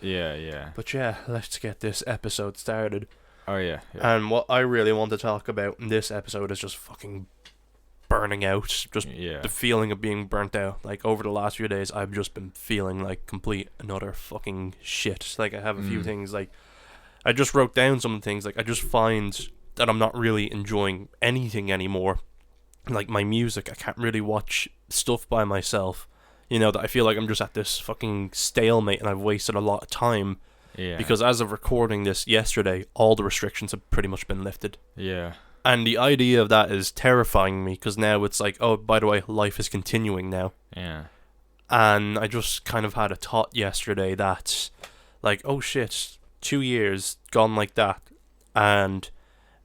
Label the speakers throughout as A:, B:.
A: Yeah, yeah.
B: But yeah, let's get this episode started.
A: Oh, yeah, yeah.
B: And what I really want to talk about in this episode is just fucking burning out. Just
A: Yeah.
B: the feeling of being burnt out. Like, over the last few days, I've just been feeling like complete and utter fucking shit. Like, I have a few things, like, I just wrote down some things. Like, I just find that I'm not really enjoying anything anymore. Like, my music, I can't really watch stuff by myself. You know, that I feel like I'm just at this fucking stalemate and I've wasted a lot of time.
A: Yeah.
B: Because as of recording this yesterday, all the restrictions have pretty much been lifted.
A: Yeah.
B: And the idea of that is terrifying me, because now it's like, oh, by the way, life is continuing now.
A: Yeah.
B: And I just kind of had a thought yesterday that, like, oh shit, 2 years gone like that. And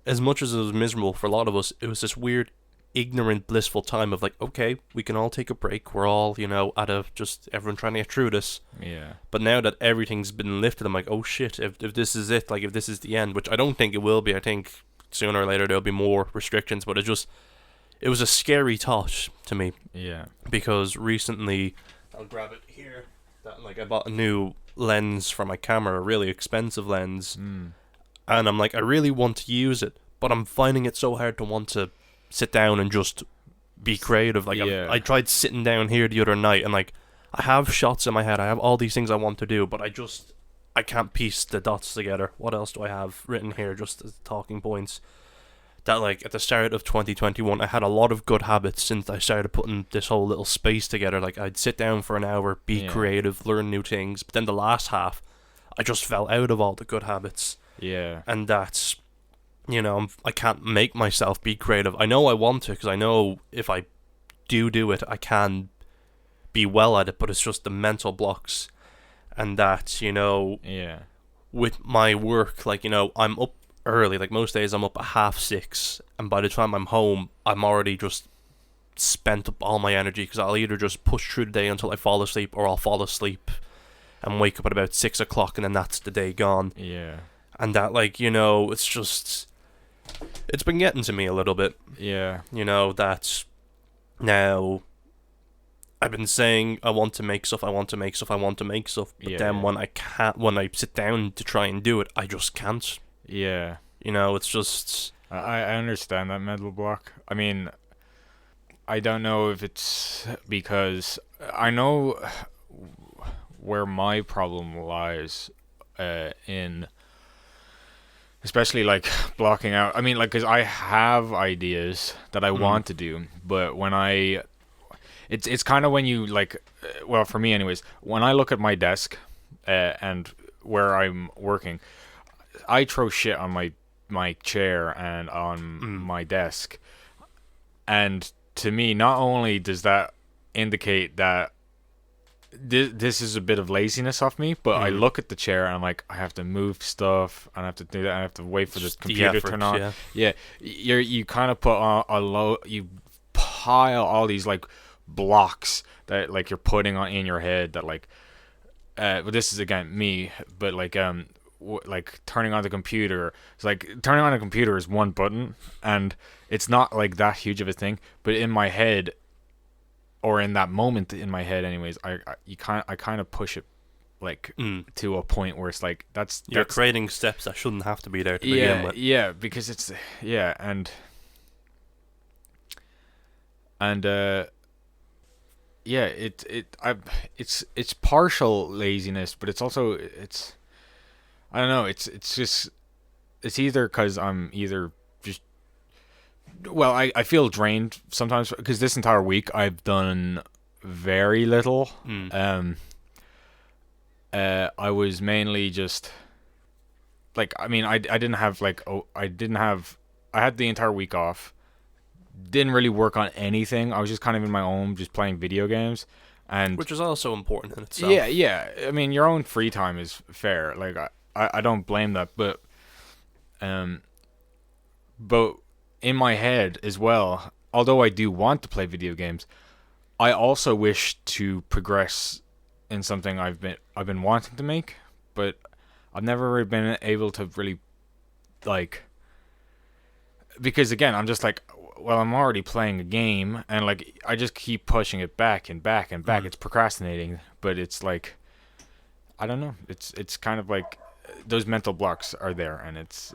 B: as much as it was miserable for a lot of us, it was this weird, ignorant, blissful time of like, okay, we can all take a break. We're all, you know, just everyone trying to get through this.
A: Yeah.
B: But now that everything's been lifted, I'm like, oh shit, if this is it, like if this is the end, which I don't think it will be. I think sooner or later there'll be more restrictions, but it was a scary thought to me.
A: Yeah.
B: Because recently, I'll grab it here, I bought a new lens for my camera, a really expensive lens, and I'm like, I really want to use it, but I'm finding it so hard to want to sit down and just be creative. Like,
A: yeah.
B: I tried sitting down here the other night, and like, I have shots in my head, I have all these things I want to do, but I can't piece the dots together. What else do I have written here just as talking points? That, like, at the start of 2021, I had a lot of good habits since I started putting this whole little space together. Like, I'd sit down for an hour, be creative, learn new things, but then the last half, I just fell out of all the good habits.
A: Yeah.
B: And that's, you know, I can't make myself be creative. I know I want to, because I know if I do it, I can be well at it, but it's just the mental blocks. And that, you know, with my work, like, you know, I'm up early. Like, most days I'm up at 6:30, and by the time I'm home, I'm already just spent up all my energy, because I'll either just push through the day until I fall asleep, or I'll fall asleep and wake up at about 6 o'clock, and then that's the day gone.
A: Yeah.
B: And that, like, you know, it's been getting to me a little bit.
A: Yeah.
B: You know, that now I've been saying I want to make stuff, but then when I sit down to try and do it, I just can't.
A: Yeah.
B: You know, it's just...
A: I understand that mental block. I mean, I don't know if it's because I know where my problem lies in, especially like blocking out. I mean, like, because I have ideas that I want to do, but when it's kind of when you like, well, for me anyways, when I look at my desk and where I'm working, I throw shit on my chair and on my desk, and to me, not only does that indicate that this is a bit of laziness off me, but I look at the chair and I'm like, I have to move stuff, and I have to do that, and I have to wait for the computer to turn on. Yeah, you kind of put on you pile all these like blocks that like you're putting on in your head that like, but this is again me, but like like turning on the computer. It's like turning on a computer is one button, and it's not like that huge of a thing. But in my head, or in that moment in my head, anyways, I kind of push it like to a point where it's like
B: you're creating steps that shouldn't have to be there to begin with.
A: Yeah, because it's it's partial laziness, but it's also I don't know, it's just it's either because I'm either just, well, I feel drained sometimes because this entire week I've done very little. I was mainly just like, I mean, I didn't have like, I had the entire week off, didn't really work on anything. I was just kind of in my own, just playing video games, and
B: which is also important in itself.
A: Yeah. I mean, your own free time is fair. Like, I don't blame that, but in my head as well, although I do want to play video games, I also wish to progress in something I've been wanting to make, but I've never really been able to really, like, because again, I'm just like, well, I'm already playing a game, and like, I just keep pushing it back and back and back. It's procrastinating, but it's like, I don't know. It's kind of like those mental blocks are there, and it's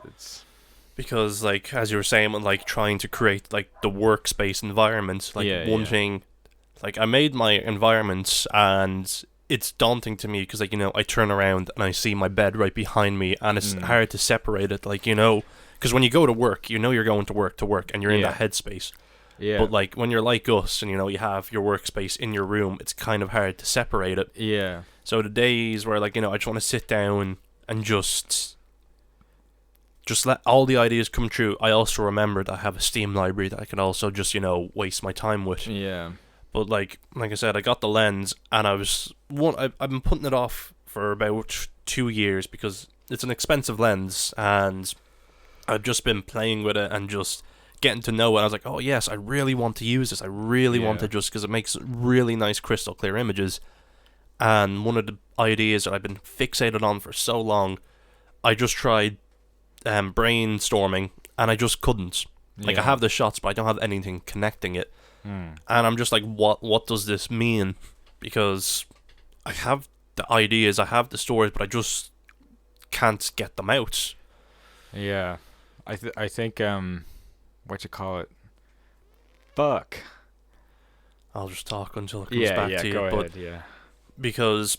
B: Because, like, as you were saying, when, like, trying to create, like, the workspace environment, like,
A: yeah,
B: one
A: yeah,
B: thing, like, I made my environment, and it's daunting to me, because, like, I turn around, and I see my bed right behind me, and it's
A: mm,
B: hard to separate it, like, because when you go to work, you're going to work, and you're in
A: yeah,
B: that headspace.
A: yeah,
B: But, like, when you're like us, and, you have your workspace in your room, it's kind of hard to separate it.
A: yeah,
B: So the days where, like, I just want to sit down and just let all the ideas come true. I also remembered I have a Steam library that I could also just, waste my time with.
A: yeah,
B: But like I said, I got the lens, and I've been putting it off for about 2 years because it's an expensive lens, and I've just been playing with it and just getting to know it. I was like, oh yes, I really want to use this. I really want to,
A: yeah,
B: just because it makes really nice crystal clear images. And one of the ideas that I've been fixated on for so long, I just tried brainstorming, and I just couldn't. Like, I
A: yeah.
B: have the shots, but I don't have anything connecting it.
A: Mm.
B: And I'm just like, what does this mean? Because I have the ideas, I have the stories, but I just can't get them out.
A: Yeah. I think what you call it? Fuck.
B: I'll just talk until it comes
A: Yeah,
B: back
A: yeah,
B: to you.
A: go
B: But
A: ahead, yeah.
B: because,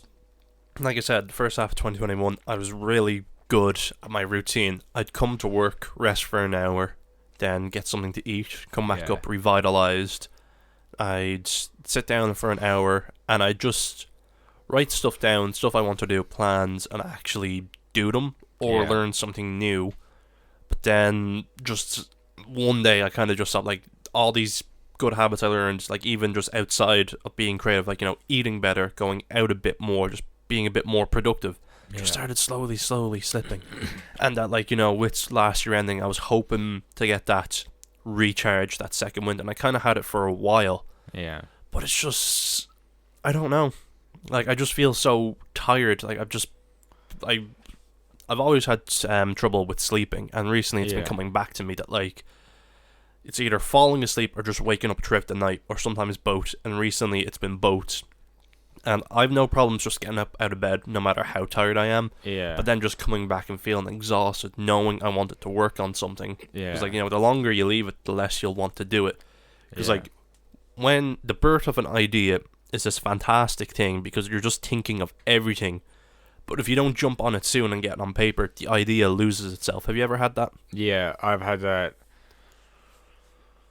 B: like I said, the first half of 2021, I was really good at my routine. I'd come to work, rest for an hour, then get something to eat, come back
A: Yeah.
B: up revitalized. I'd sit down for an hour, and I'd just write stuff down, stuff I want to do, plans, and actually do them, or
A: Yeah.
B: learn something new. But then, just one day, I kind of just stopped, like, all these good habits I learned, like, even just outside of being creative, like, eating better, going out a bit more, just being a bit more productive,
A: Yeah.
B: just started slowly slipping. And that, like, with last year ending, I was hoping to get that recharge, that second wind, and I kind of had it for a while.
A: Yeah.
B: But it's just, I don't know. Like, I just feel so tired. Like, I've always had trouble with sleeping, and recently it's been
A: Yeah.
B: coming back to me that, like, it's either falling asleep or just waking up throughout the night, or sometimes both, and recently it's been both. And I've no problems just getting up out of bed, no matter how tired I am,
A: Yeah.
B: but then just coming back and feeling exhausted, knowing I wanted to work on something.
A: Yeah.
B: Because, like, the longer you leave it, the less you'll want to do it. Because,
A: Yeah.
B: like, when the birth of an idea is this fantastic thing, because you're just thinking of everything, but if you don't jump on it soon and get it on paper, the idea loses itself. Have you ever had that?
A: Yeah, I've had that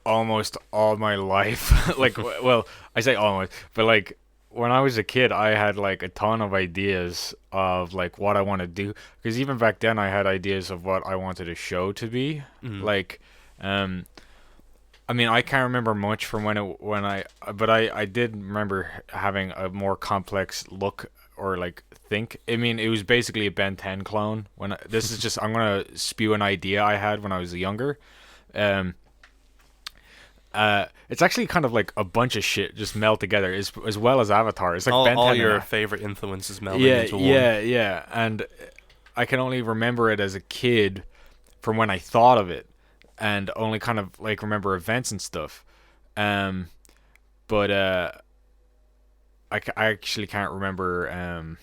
A: almost all my life. Like, well, I say almost, but like when I was a kid, I had like a ton of ideas of like what I want to do. Because even back then, I had ideas of what I wanted a show to be.
B: Mm.
A: Like, I mean, I can't remember much from but I did remember having a more complex look or like think. I mean, it was basically a Ben 10 clone. This is just I'm gonna spew an idea I had when I was younger. Um, it's actually kind of like a bunch of shit just meld together, as well as Avatar. It's like Ben 10
B: all
A: and
B: your favorite influences melding
A: yeah,
B: into one.
A: yeah, and I can only remember it as a kid from when I thought of it, and only kind of like remember events and stuff. But I actually can't remember.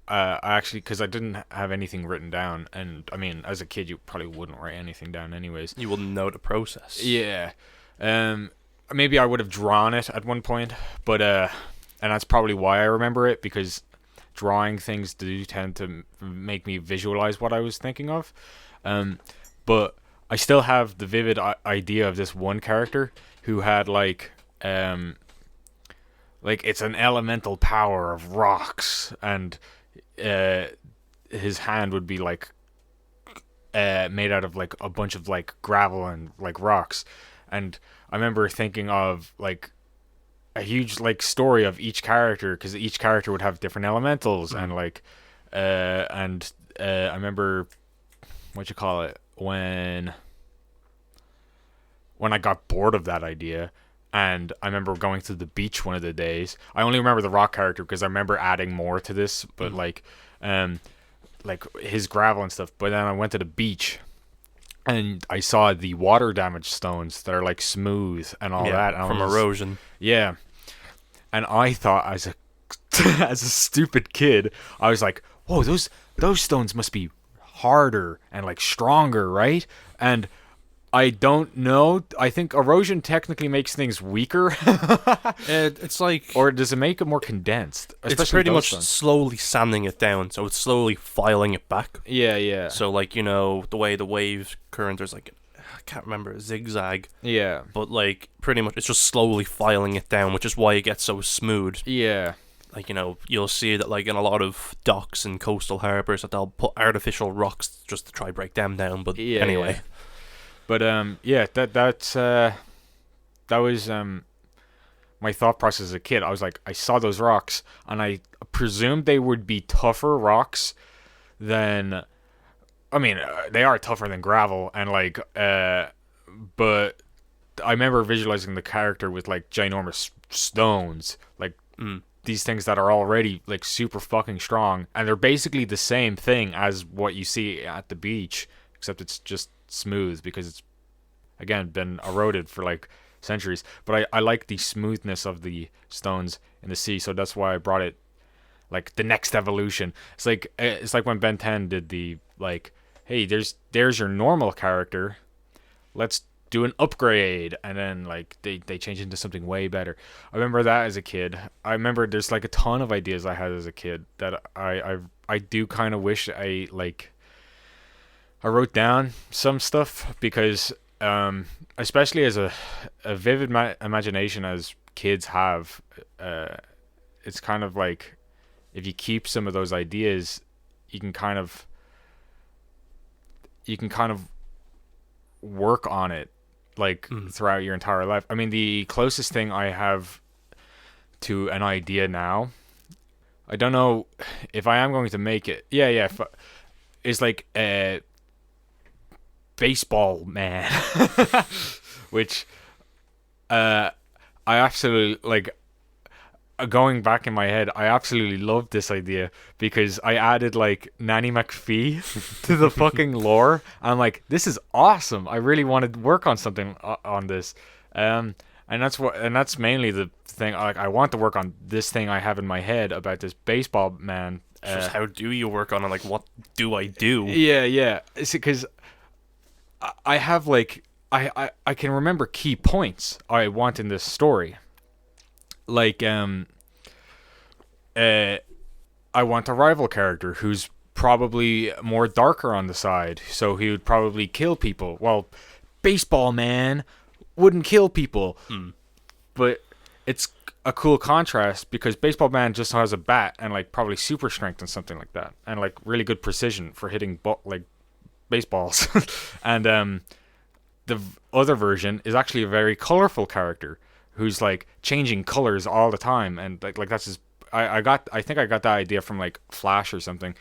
A: I actually, because I didn't have anything written down, and I mean, as a kid, you probably wouldn't write anything down, anyways.
B: You wouldn't know the process.
A: Yeah. Maybe I would have drawn it at one point, but and that's probably why I remember it, because drawing things do tend to make me visualize what I was thinking of. But I still have the vivid idea of this one character who had like it's an elemental power of rocks, and his hand would be like made out of like a bunch of like gravel and like rocks. And I remember thinking of like a huge like story of each character, because each character would have different elementals. And like I remember what you call it when I got bored of that idea, and I remember going to the beach one of the days. I only remember the rock character because I remember adding more to this, but like his gravel and stuff. But then I went to the beach, and I saw the water damage stones that are like smooth and all that, and
B: from erosion.
A: Yeah, and I thought as a as a stupid kid, I was like, whoa, those stones must be harder and like stronger, right? And I don't know. I think erosion technically makes things weaker.
B: It's like,
A: or does it make it more condensed?
B: it's pretty much slowly sanding it down, so it's slowly filing it back.
A: Yeah, yeah.
B: So like, you know, the way the wave current, there's like, I can't remember, a zigzag.
A: Yeah.
B: But like, pretty much it's just slowly filing it down, which is why it gets so smooth.
A: Yeah.
B: Like, you know, you'll see that like in a lot of docks and coastal harbours that they'll put artificial rocks just to try break them down. But
A: Yeah,
B: anyway.
A: yeah. But that was my thought process as a kid. I was like, I saw those rocks, and I presumed they would be tougher rocks than. I mean, they are tougher than gravel, and like, but I remember visualizing the character with like ginormous stones, like these things that are already like super fucking strong, and they're basically the same thing as what you see at the beach, except it's just smooth because it's again been eroded for like centuries. But I like the smoothness of the stones in the sea, so that's why I brought it like the next evolution. It's like when Ben 10 did the like, hey, there's your normal character, let's do an upgrade, and then like they change into something way better. I remember that as a kid. I remember there's like a ton of ideas I had as a kid that I do kind of wish I wrote down some stuff, because especially as a vivid imagination as kids have, it's kind of like if you keep some of those ideas, you can kind of work on it like throughout your entire life. I mean, the closest thing I have to an idea now, I don't know if I am going to make it. Yeah, is like a baseball man, which I absolutely like. Going back in my head, I absolutely loved this idea because I added like Nanny McPhee to the fucking lore. I'm like, this is awesome. I really wanted to work on something on this, and that's mainly the thing. Like, I want to work on this thing I have in my head about this baseball man.
B: Just how do you work on it? Like, what do I do?
A: Yeah. It's because I have like I can remember key points I want in this story. Like, I want a rival character who's probably more darker on the side, so he would probably kill people. Well, baseball man wouldn't kill people, but it's a cool contrast because baseball man just has a bat and like probably super strength and something like that, and like really good precision for hitting like baseballs. And the other version is actually a very colorful character who's like changing colors all the time, and like that's his. I think I got that idea from like Flash or something,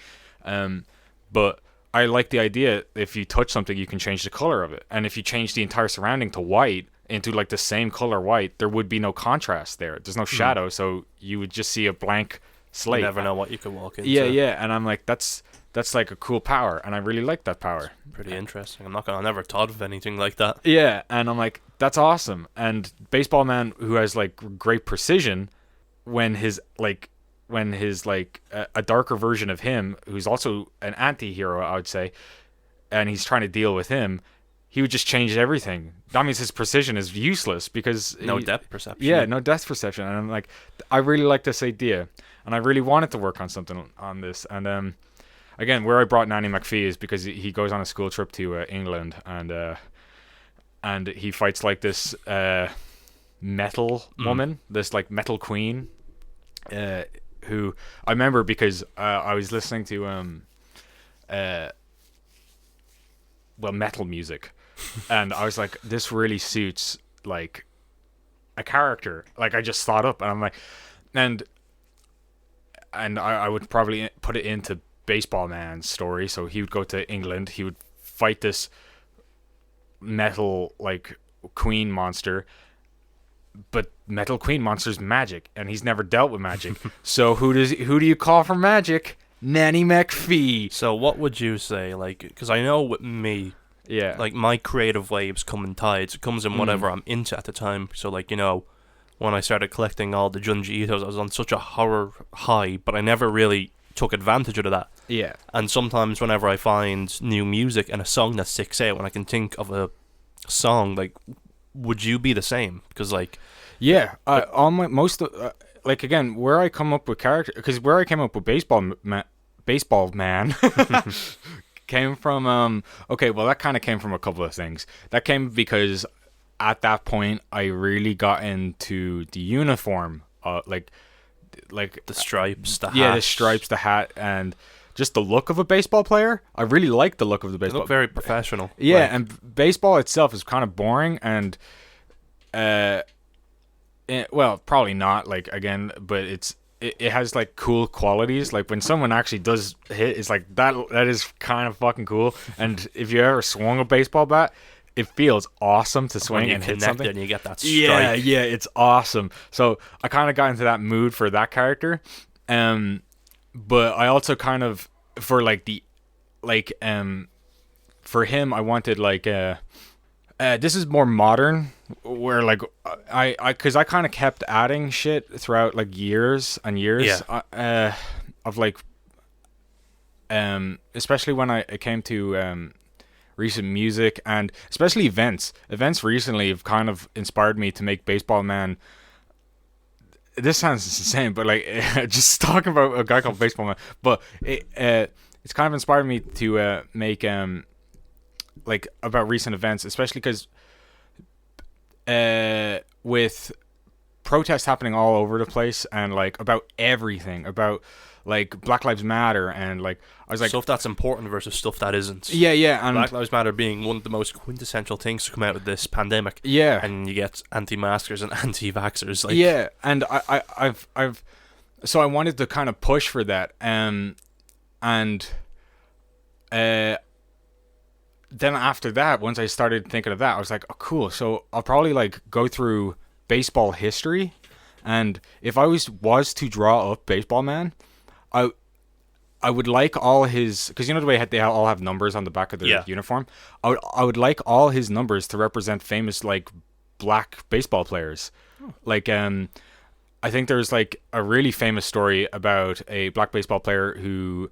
A: but I like the idea if you touch something you can change the color of it, and if you change the entire surrounding to white into like the same color white, there would be no contrast there. There's no shadow, so you would just see a blank slate.
B: You never know what you could walk into.
A: Yeah, and I'm like that's like a cool power, and I really like that power.
B: Pretty interesting. I never thought of anything like that.
A: Yeah, and I'm like, that's awesome. And baseball man who has like great precision, when his a darker version of him who's also an anti-hero, I would say, and he's trying to deal with him, he would just change everything. That means his precision is useless because
B: no depth perception.
A: Yeah, no depth perception. And I'm like, I really like this idea, and I really wanted to work on something on this. And again, where I brought Nanny McPhee is because he goes on a school trip to England, and he fights like this metal woman, this like metal queen, who I remember because I was listening to metal music, and I was like, this really suits like a character. Like, I just thought up, and I'm like, and I would probably put it into baseball man's story. So he would go to England, he would fight this metal like queen monster, but metal queen monster's magic, and he's never dealt with magic. So who do you call for magic? Nanny McPhee.
B: So what would you say, like, because I know with me,
A: yeah,
B: like my creative waves come in tides. It comes in whatever I'm into at the time. So like, you know, when I started collecting all the Junji Itos. I was on such a horror high, but I never really took advantage of that.
A: Yeah.
B: And sometimes whenever I find new music and a song that sticks out, when I can think of a song, like, would you be the same? Because, like...
A: Yeah, all my most like again, where I come up with character, because where I came up with baseball man came from okay, well that kind of came from a couple of things. That came because at that point I really got into the uniform, like
B: the stripes, the hat.
A: Yeah, the stripes, the hat, and just the look of a baseball player. I really like the look of the baseball.
B: They look very professional.
A: Yeah,
B: like,
A: and baseball itself is kind of boring, and well, probably not, like, again, but it has like cool qualities. Like when someone actually does hit, it's like that is kind of fucking cool. And if you ever swung a baseball bat, it feels awesome to swing and hit something.
B: And you get that strike.
A: Yeah, it's awesome. So I kind of got into that mood for that character. But I also kind of, for like the, like, for him, I wanted like this is more modern, where like because I kind of kept adding shit throughout like years and years, of like especially when it came to recent music, and especially events recently have kind of inspired me to make Baseball Man. This sounds insane, but like just talking about a guy called Baseball Man, but it's kind of inspired me to make like about recent events, especially because with protests happening all over the place, and like about everything, about like Black Lives Matter, and like I was like
B: stuff that's important versus stuff that isn't.
A: Yeah, and
B: Black Lives Matter being one of the most quintessential things to come out of this pandemic.
A: Yeah,
B: and you get anti-maskers and anti-vaxxers. Like,
A: yeah, and I've so I wanted to kind of push for that, and then after that, once I started thinking of that, I was like, oh, cool. So I'll probably like go through baseball history, and if I was to draw up Baseball Man, I would like all his, because you know the way they all have numbers on the back of their uniform. I would like all his numbers to represent famous like black baseball players. Like I think there's like a really famous story about a black baseball player who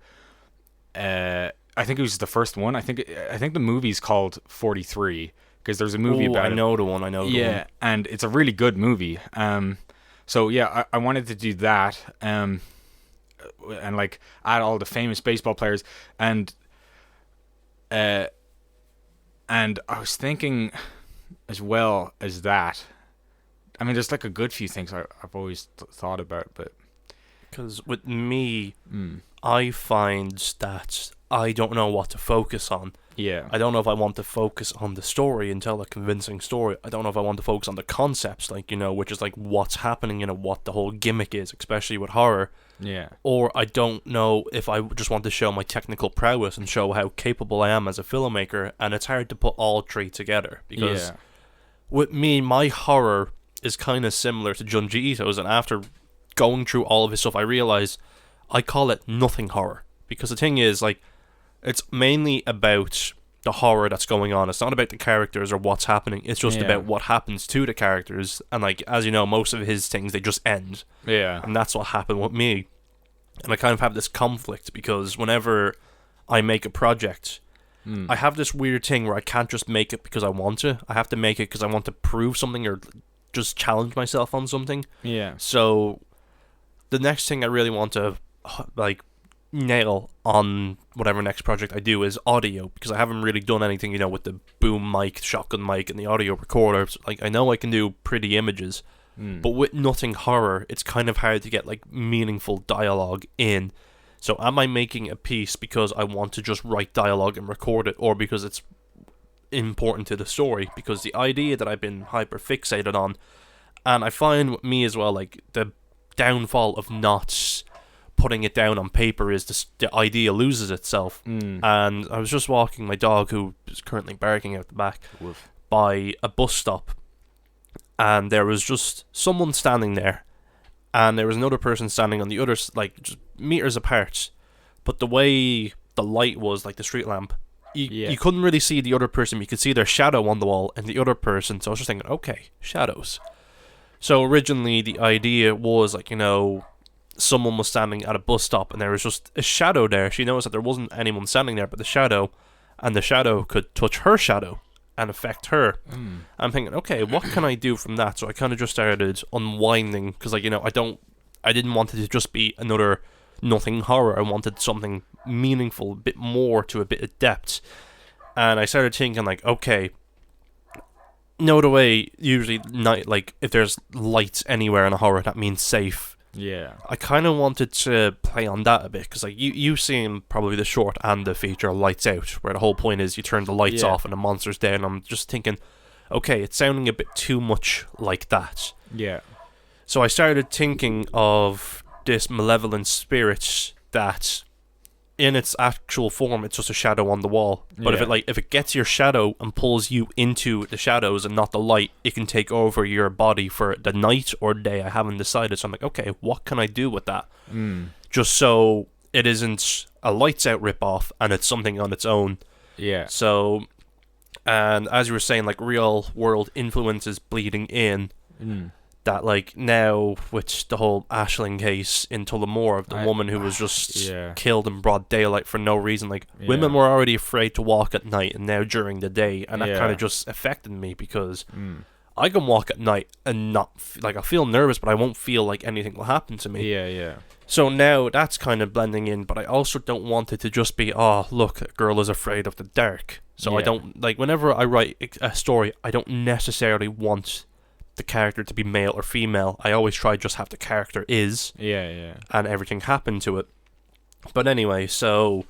A: I think it was the first one. I think the movie's called 43, because there's a movie about it.
B: I know the one.
A: Yeah, and it's a really good movie. So yeah, I wanted to do that. And like add all the famous baseball players, and I was thinking as well as that. I mean, there's like a good few things I've always thought about, but
B: because with me, I find that I don't know what to focus on.
A: Yeah.
B: I don't know if I want to focus on the story and tell a convincing story. I don't know if I want to focus on the concepts, like, you know, which is like what's happening, you know, what the whole gimmick is, especially with horror.
A: Yeah.
B: Or I don't know if I just want to show my technical prowess and show how capable I am as a filmmaker, and it's hard to put all three together, because with me, my horror is kind of similar to Junji Ito's, and after going through all of his stuff, I realize I call it nothing horror, because the thing is, like, it's mainly about the horror that's going on. It's not about the characters or what's happening. It's just about what happens to the characters. And like, as you know, most of his things, they just end.
A: Yeah.
B: And that's what happened with me. And I kind of have this conflict, because whenever I make a project, I have this weird thing where I can't just make it because I want to. I have to make it because I want to prove something or just challenge myself on something.
A: Yeah.
B: So the next thing I really want to like nail on whatever next project I do is audio, because I haven't really done anything, you know, with the boom mic, shotgun mic, and the audio recorder. Like, I know I can do pretty images, but with nothing horror, it's kind of hard to get like meaningful dialogue in. So am I making a piece because I want to just write dialogue and record it, or because it's important to the story? Because the idea that I've been hyper fixated on, and I find with me as well, like, the downfall of not putting it down on paper is the idea loses itself. And I was just walking my dog, who is currently barking out the back, by a bus stop, and there was just someone standing there, and there was another person standing on the other, like, just meters apart, but the way the light was, like the street lamp, you couldn't really see the other person. You could see their shadow on the wall and the other person. So I was just thinking, okay, shadows. So originally the idea was like, someone was standing at a bus stop and there was just a shadow there. She noticed that there wasn't anyone standing there but the shadow, and the shadow could touch her shadow and affect her. I'm thinking, okay, what can I do from that? So I kind of just started unwinding, because like, I didn't want it to just be another nothing horror. I wanted something meaningful, a bit more, to a bit of depth. And I started thinking like, okay, the way usually night, like if there's lights anywhere in a horror, that means safe.
A: Yeah.
B: I kind of wanted to play on that a bit, because like you've seen probably the short and the feature Lights Out, where the whole point is you turn the lights off and the monster's dead, and I'm just thinking, okay, it's sounding a bit too much like that.
A: Yeah.
B: So I started thinking of this malevolent spirit that in its actual form it's just a shadow on the wall, but if it gets your shadow and pulls you into the shadows and not the light, it can take over your body for the night or day. I haven't decided, so I'm like, okay, what can I do with that? Just so it isn't a Lights Out ripoff and it's something on its own.
A: Yeah.
B: So, and as you were saying, like real world influences bleeding in. That like now with the whole Aisling case in Tullamore, of the woman who was just killed in broad daylight for no reason, like women were already afraid to walk at night, and now during the day, and that kind of just affected me, because I can walk at night and not like, I feel nervous, but I won't feel like anything will happen to me.
A: Yeah.
B: So now that's kind of blending in, but I also don't want it to just be, oh look, a girl is afraid of the dark. So I don't, like, whenever I write a story, I don't necessarily want the character to be male or female. I always try just have the character is, and everything happened to it. But anyway, so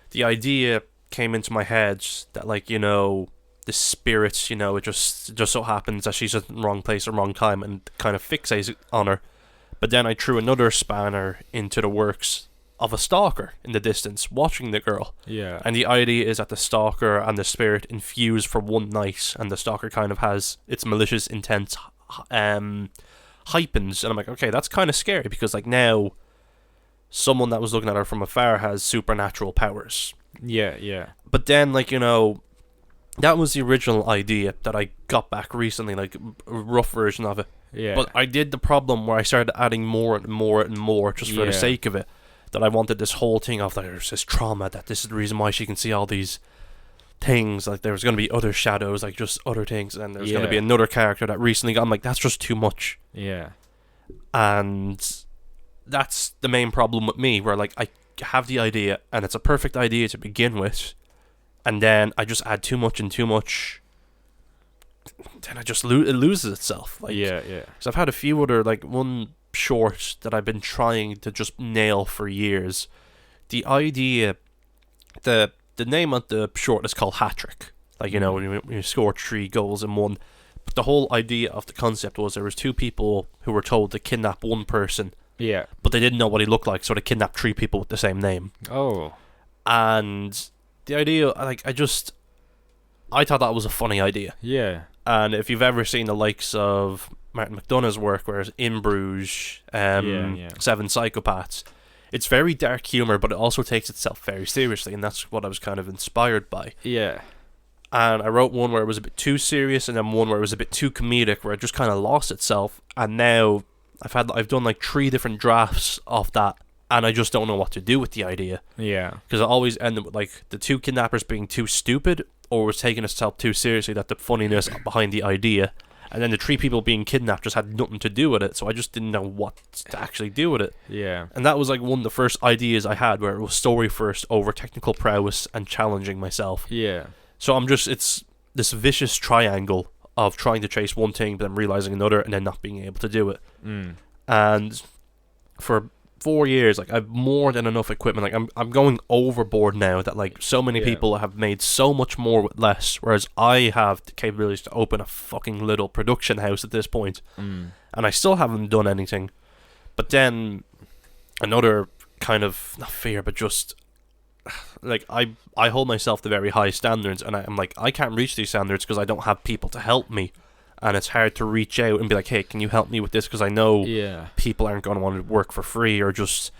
B: the idea came into my head that like, the spirit, it just so happens that she's at the wrong place at the wrong time, and kind of fixates on her. But then I threw another spanner into the works of a stalker in the distance watching the girl.
A: Yeah.
B: And the idea is that the stalker and the spirit infuse for one night, and the stalker kind of has its malicious intent hypens, and I'm like, okay, that's kind of scary, because like now someone that was looking at her from afar has supernatural powers.
A: Yeah.
B: But then like, that was the original idea that I got back recently, like a rough version of it.
A: Yeah.
B: But I did the problem where I started adding more and more and more just for the sake of it. That I wanted this whole thing of, like, there's this trauma, that this is the reason why she can see all these things, like there was going to be other shadows, like just other things, and there's going to be another character that recently got, I'm like, that's just too much.
A: Yeah.
B: And that's the main problem with me, where like I have the idea and it's a perfect idea to begin with, and then I just add too much, then I just it loses itself. Like, because I've had a few other, like one short that I've been trying to just nail for years. The idea, the name of the short is called Hat-Trick. Like, when you score 3 goals in one. But the whole idea of the concept was there was 2 people who were told to kidnap one person.
A: Yeah.
B: But they didn't know what he looked like, so they kidnapped 3 people with the same name.
A: Oh.
B: And the idea, like, I thought that was a funny idea.
A: Yeah.
B: And if you've ever seen the likes of Martin McDonagh's work, whereas In Bruges, Seven Psychopaths, it's very dark humor, but it also takes itself very seriously, and that's what I was kind of inspired by.
A: Yeah.
B: And I wrote one where it was a bit too serious, and then one where it was a bit too comedic, where it just kind of lost itself. And now I've done like 3 different drafts of that, and I just don't know what to do with the idea.
A: Yeah.
B: Because I always end up with like the 2 kidnappers being too stupid, or was taking itself too seriously, that the funniness behind the idea, and then the 3 people being kidnapped just had nothing to do with it, so I just didn't know what to actually do with it.
A: Yeah.
B: And that was like one of the first ideas I had, where it was story first over technical prowess and challenging myself.
A: Yeah.
B: So it's this vicious triangle of trying to chase one thing, but then realizing another, and then not being able to do it. And for 4 years, like, I've more than enough equipment. Like, I'm going overboard now, that like so many people have made so much more with less, whereas I have the capabilities to open a fucking little production house at this point. And I still haven't done anything. But then another kind of, not fear, but just like, I hold myself to very high standards, and I'm like, I can't reach these standards because I don't have people to help me. And it's hard to reach out and be like, hey, can you help me with this? Because I know people aren't going to want to work for free, or just,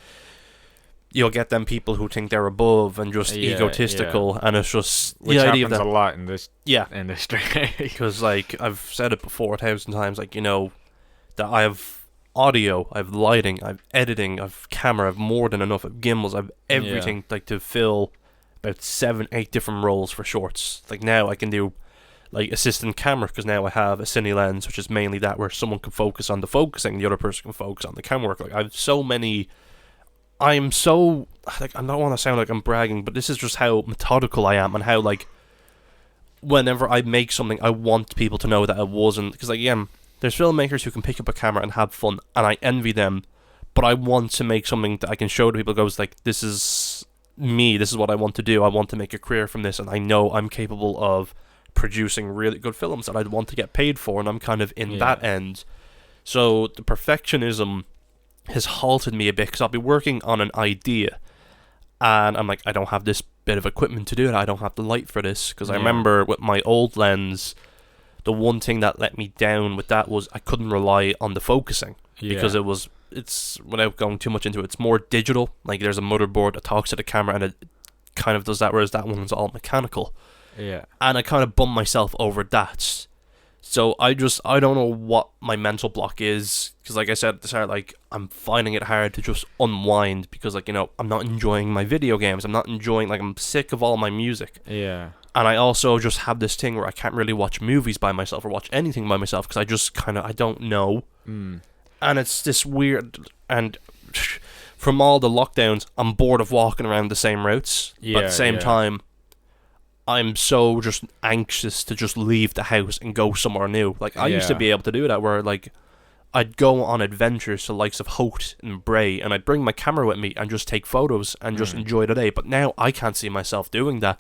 B: you'll get them people who think they're above and just egotistical, and it's just
A: which
B: the idea
A: happens
B: of that,
A: a lot in this industry.
B: because like I've said it before 1,000 times, like, that I have audio, I have lighting, I have editing, I have camera, I have more than enough, I have gimbals, I have everything like to fill about 7-8 different roles for shorts. Like now I can do like assistant camera because now I have a cine lens, which is mainly that where someone can focus on the focusing, the other person can focus on the camera work. Like I have so many. I'm so like I don't want to sound like I'm bragging, but this is just how methodical I am and how like whenever I make something, I want people to know that I wasn't, because like again, there's filmmakers who can pick up a camera and have fun, and I envy them. But I want to make something that I can show to people. Goes like, this is me. This is what I want to do. I want to make a career from this, and I know I'm capable of producing really good films that I'd want to get paid for, and I'm kind of in that end. So the perfectionism has halted me a bit because I'll be working on an idea, and I'm like, I don't have this bit of equipment to do it. I don't have the light for this, because I remember with my old lens, the one thing that let me down with that was I couldn't rely on the focusing because it's without going too much into it, it's more digital. Like there's a motherboard that talks to the camera and it kind of does that, whereas that one's all mechanical.
A: Yeah.
B: And I kind of bummed myself over that. So I don't know what my mental block is, because like I said at the start, like I'm finding it hard to just unwind because like, you know, I'm not enjoying my video games. I'm not enjoying, like I'm sick of all my music.
A: Yeah.
B: And I also just have this thing where I can't really watch movies by myself or watch anything by myself because I just kind of, I don't know. And it's this weird, and from all the lockdowns, I'm bored of walking around the same routes. But at the same time, I'm so just anxious to just leave the house and go somewhere new. Like I used to be able to do that, where like I'd go on adventures to the likes of Holt and Bray, and I'd bring my camera with me and just take photos and just enjoy the day. But now I can't see myself doing that.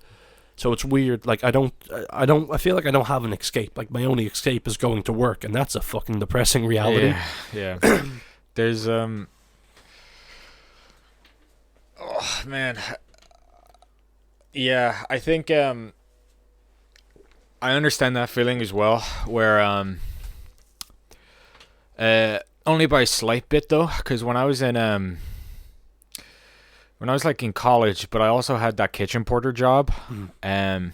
B: So it's weird. Like I feel like I don't have an escape. Like my only escape is going to work, and that's a fucking depressing reality.
A: Yeah. There's oh man. Yeah, I think I understand that feeling as well, where only by a slight bit though, because when I was like in college, but I also had that kitchen porter job. I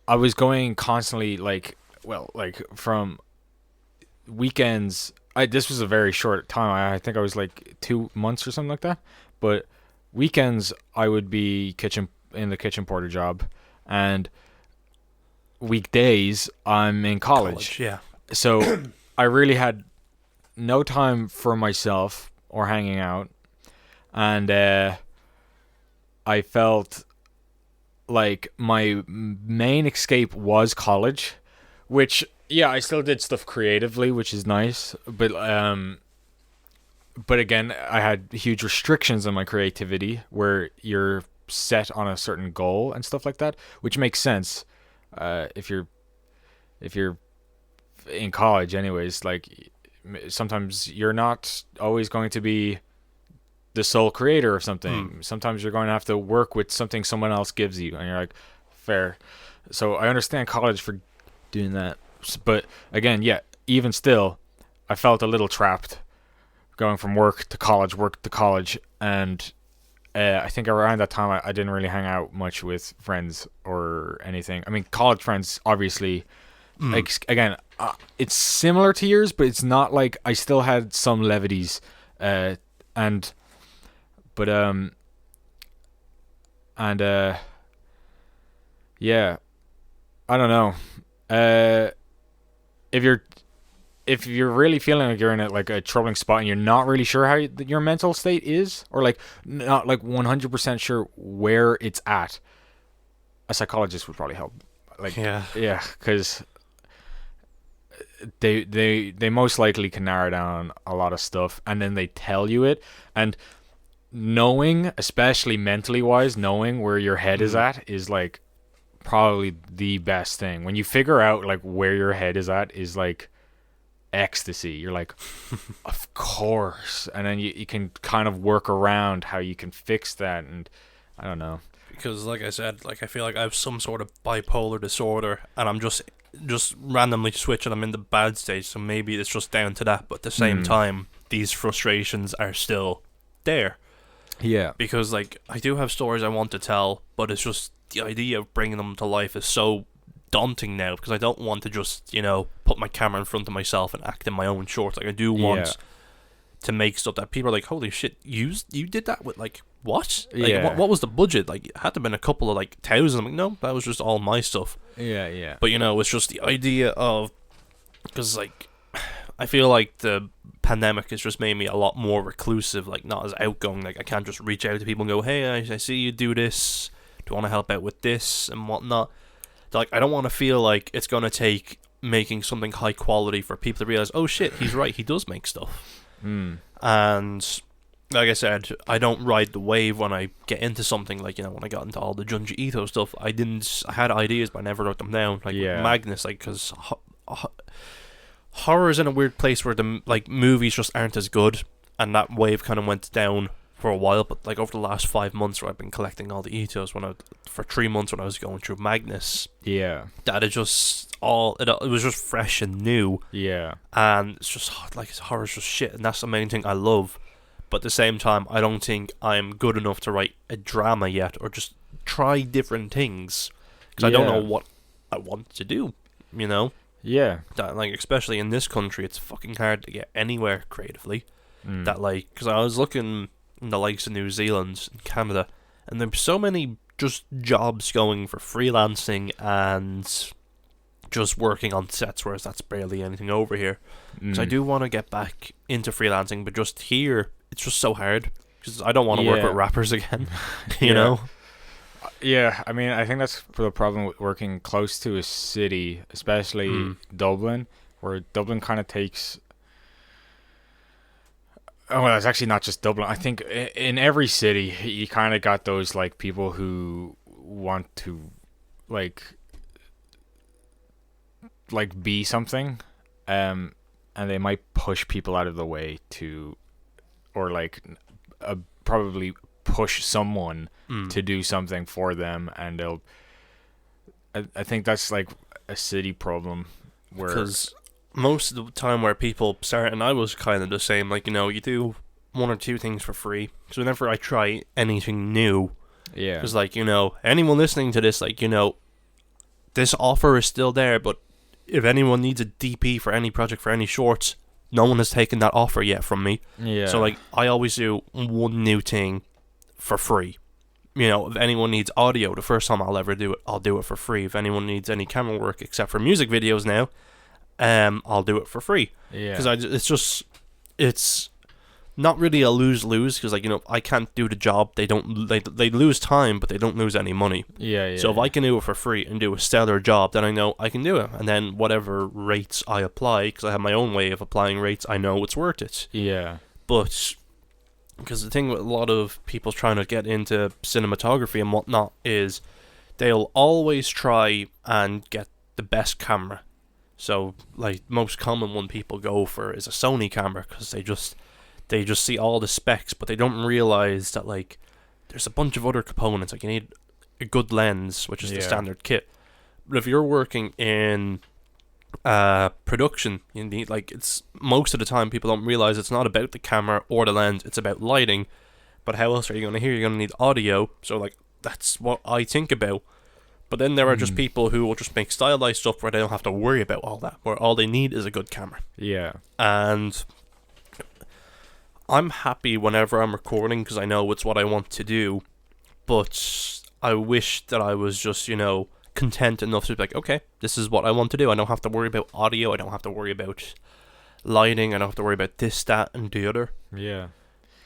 A: was going constantly like from weekends. This was a very short time. I think I was like 2 months or something like that. But weekends I would be in the kitchen porter job, and weekdays I'm in college.
B: Yeah.
A: So I really had no time for myself or hanging out, and I felt like my main escape was college, which I still did stuff creatively, which is nice, but again, I had huge restrictions on my creativity where you're set on a certain goal and stuff like that, which makes sense if you're in college anyways. Like sometimes you're not always going to be the sole creator of something. Sometimes you're going to have to work with something someone else gives you, and you're like, fair. So I understand college for doing that, but again, even still, I felt a little trapped going from work to college, and I think around that time I didn't really hang out much with friends or anything. I mean, college friends, obviously, like again, it's similar to yours, but it's not like I still had some levities, I don't know. If you're really feeling like you're in a troubling spot and you're not really sure how your mental state is, or like not like 100% sure where it's at, a psychologist would probably help. Like because they most likely can narrow down a lot of stuff, and then they tell you it. And knowing, especially mentally wise, knowing where your head is at is like probably the best thing. When you figure out like where your head is at is like ecstasy. You're like, of course. And then you can kind of work around how you can fix that. And I don't know,
B: because like I said, like I feel like I have some sort of bipolar disorder, and I'm just randomly switching. I'm in the bad stage, so maybe it's just down to that. But at the same time, these frustrations are still there.
A: Yeah,
B: because like I do have stories I want to tell, but it's just the idea of bringing them to life is so daunting now because I don't want to just, put my camera in front of myself and act in my own shorts. Like, I do want to make stuff that people are like, holy shit, you did that with, like, what? Like, what was the budget? Like, it had to have been a couple of, like, thousand. I'm like, no, that was just all my stuff.
A: Yeah.
B: But, it's just the idea of, because, like, I feel like the pandemic has just made me a lot more reclusive, like, not as outgoing. Like, I can't just reach out to people and go, hey, I see you do this. Do you want to help out with this and whatnot? Like, I don't want to feel like it's going to take making something high quality for people to realize, oh shit, he's right, he does make stuff. And like I said, I don't ride the wave when I get into something. Like, when I got into all the Junji Ito stuff, I had ideas, but I never wrote them down. Like, Magnus, like, because horror is in a weird place where the, like, movies just aren't as good, and that wave kind of went down for a while. But, like, over the last 5 months where I've been collecting all the Itos, for 3 months when I was going through Magnus, that it just it was just fresh and new, and it's just like, horror's just shit, and that's the main thing I love. But at the same time, I don't think I'm good enough to write a drama yet, or just try different things, because I don't know what I want to do, that, like, especially in this country, it's fucking hard to get anywhere creatively. That, like, because I was looking in the likes of New Zealand and Canada, and there's so many just jobs going for freelancing and just working on sets, whereas that's barely anything over here. Because I do want to get back into freelancing, but just here, it's just so hard, because I don't want to work with rappers again, you know?
A: Yeah, I mean, I think that's the problem with working close to a city, especially Dublin, where Dublin kind of takes... Oh, well, it's actually not just Dublin. I think in every city, you kind of got those, like, people who want to, like be something, and they might push people out of the way to, or, like, probably push someone to do something for them, and they'll... I think that's, like, a city problem, where...
B: Because most of the time where people start, and I was kind of the same, like, you do 1 or 2 things for free. So whenever I try anything new, because, like, anyone listening to this, like, this offer is still there, but if anyone needs a DP for any project, for any shorts, no one has taken that offer yet from me. So, like, I always do 1 new thing for free. If anyone needs audio, the first time I'll ever do it, I'll do it for free. If anyone needs any camera work, except for music videos now, I'll do it for free. Because it's not really a lose-lose, because, like, I can't do the job. They lose time, but they don't lose any money. So if I can do it for free and do a stellar job, then I know I can do it. And then whatever rates I apply, because I have my own way of applying rates, I know it's worth it. But because the thing with a lot of people trying to get into cinematography and whatnot is they'll always try and get the best camera. So, like, most common one people go for is a Sony camera, because they just see all the specs, but they don't realize that, like, there's a bunch of other components. Like, you need a good lens, which is the standard kit. But if you're working in production, you need, like, it's most of the time people don't realize it's not about the camera or the lens, it's about lighting. But how else are you going to hear? You're going to need audio. So, like, that's what I think about. But then there are just people who will just make stylized stuff where they don't have to worry about all that, where all they need is a good camera. And I'm happy whenever I'm recording, because I know it's what I want to do. But I wish that I was just, content enough to be like, okay, this is what I want to do. I don't have to worry about audio. I don't have to worry about lighting. I don't have to worry about this, that, and the other.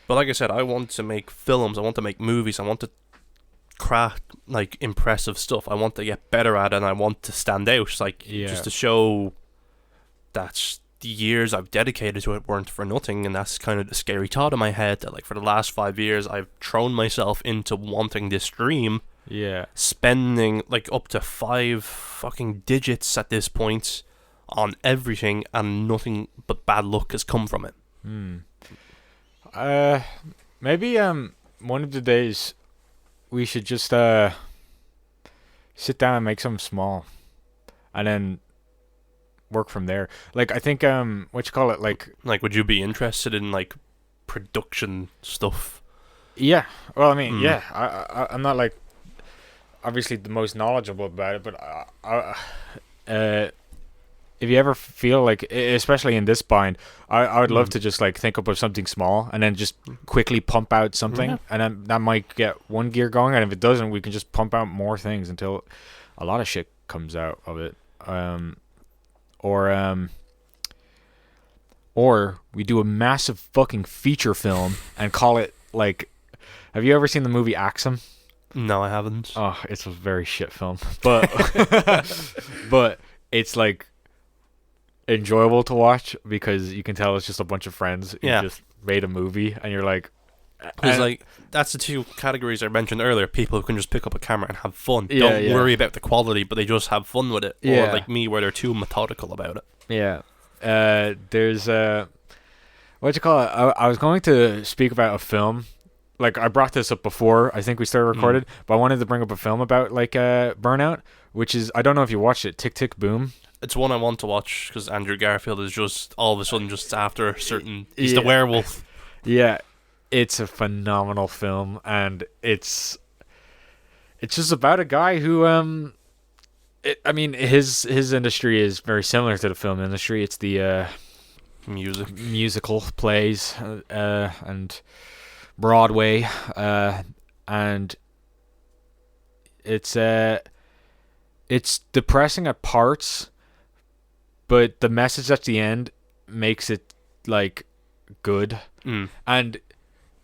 B: But like I said, I want to make films. I want to make movies. I want to craft, like, impressive stuff. I want to get better at it, and I want to stand out, like, just to show that the years I've dedicated to it weren't for nothing. And that's kind of the scary thought in my head, that, like, for the last 5 years I've thrown myself into wanting this dream, spending, like, up to 5 fucking digits at this point on everything, and nothing but bad luck has come from it.
A: Maybe one of the days we should just sit down and make something small, and then work from there. Like, I think like, would you be interested in, like, production stuff? Well, I mean, I'm not, like, obviously the most knowledgeable about it, but uh, if you ever feel like, especially in this bind, I would love
B: Mm.
A: to just like think up of something small and then just quickly pump out something,
B: Yeah.
A: and then that might get one gear going, and if it doesn't, we can just pump out more things until a lot of shit comes out of it. Or or we do a massive fucking feature film and call it like. Have you ever seen the movie Axum?
B: No, I haven't.
A: Oh, it's a very shit film, but but it's like enjoyable to watch because you can tell it's just a bunch of friends who
B: Yeah.
A: just made a movie, and you're like,
B: Because like that's the two categories I mentioned earlier. People who can just pick up a camera and have fun.
A: Yeah,
B: Don't
A: yeah.
B: worry about the quality, but they just have fun with it.
A: Yeah.
B: Or like me, where they're too methodical about it.
A: yeah. There's what you call it? I was going to speak about a film. Like I brought this up before. I think we started recorded, but I wanted to bring up a film about like Burnout, which is, I don't know if you watched it. Tick Tick Boom.
B: It's one I want to watch because Andrew Garfield is just all of a sudden just after a certain. He's the
A: Yeah.
B: werewolf.
A: Yeah, it's a phenomenal film, and it's just about a guy who I mean his industry is very similar to the film industry. It's the
B: Music.
A: musical plays and Broadway, and it's depressing at parts, but the message at the end makes it like good, and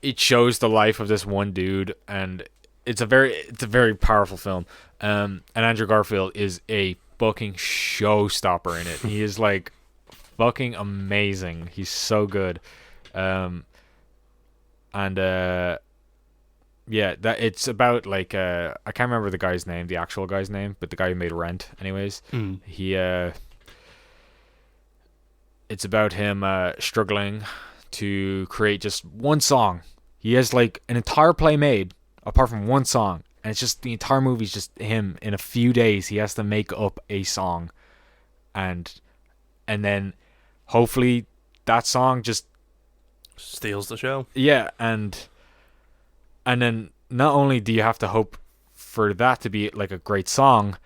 A: it shows the life of this one dude, and it's a very powerful film. And Andrew Garfield is a fucking showstopper in it. He is like fucking amazing. He's so good. And yeah, that it's about like I can't remember the guy's name, the actual guy's name, but the guy who made Rent, anyways. He it's about him struggling to create just one song. He has like an entire play made apart from one song, and it's just the entire movie's just him. In a few days, he has to make up a song, and then hopefully that song just
B: Steals the show.
A: yeah, and then not only do you have to hope for that to be like a great song,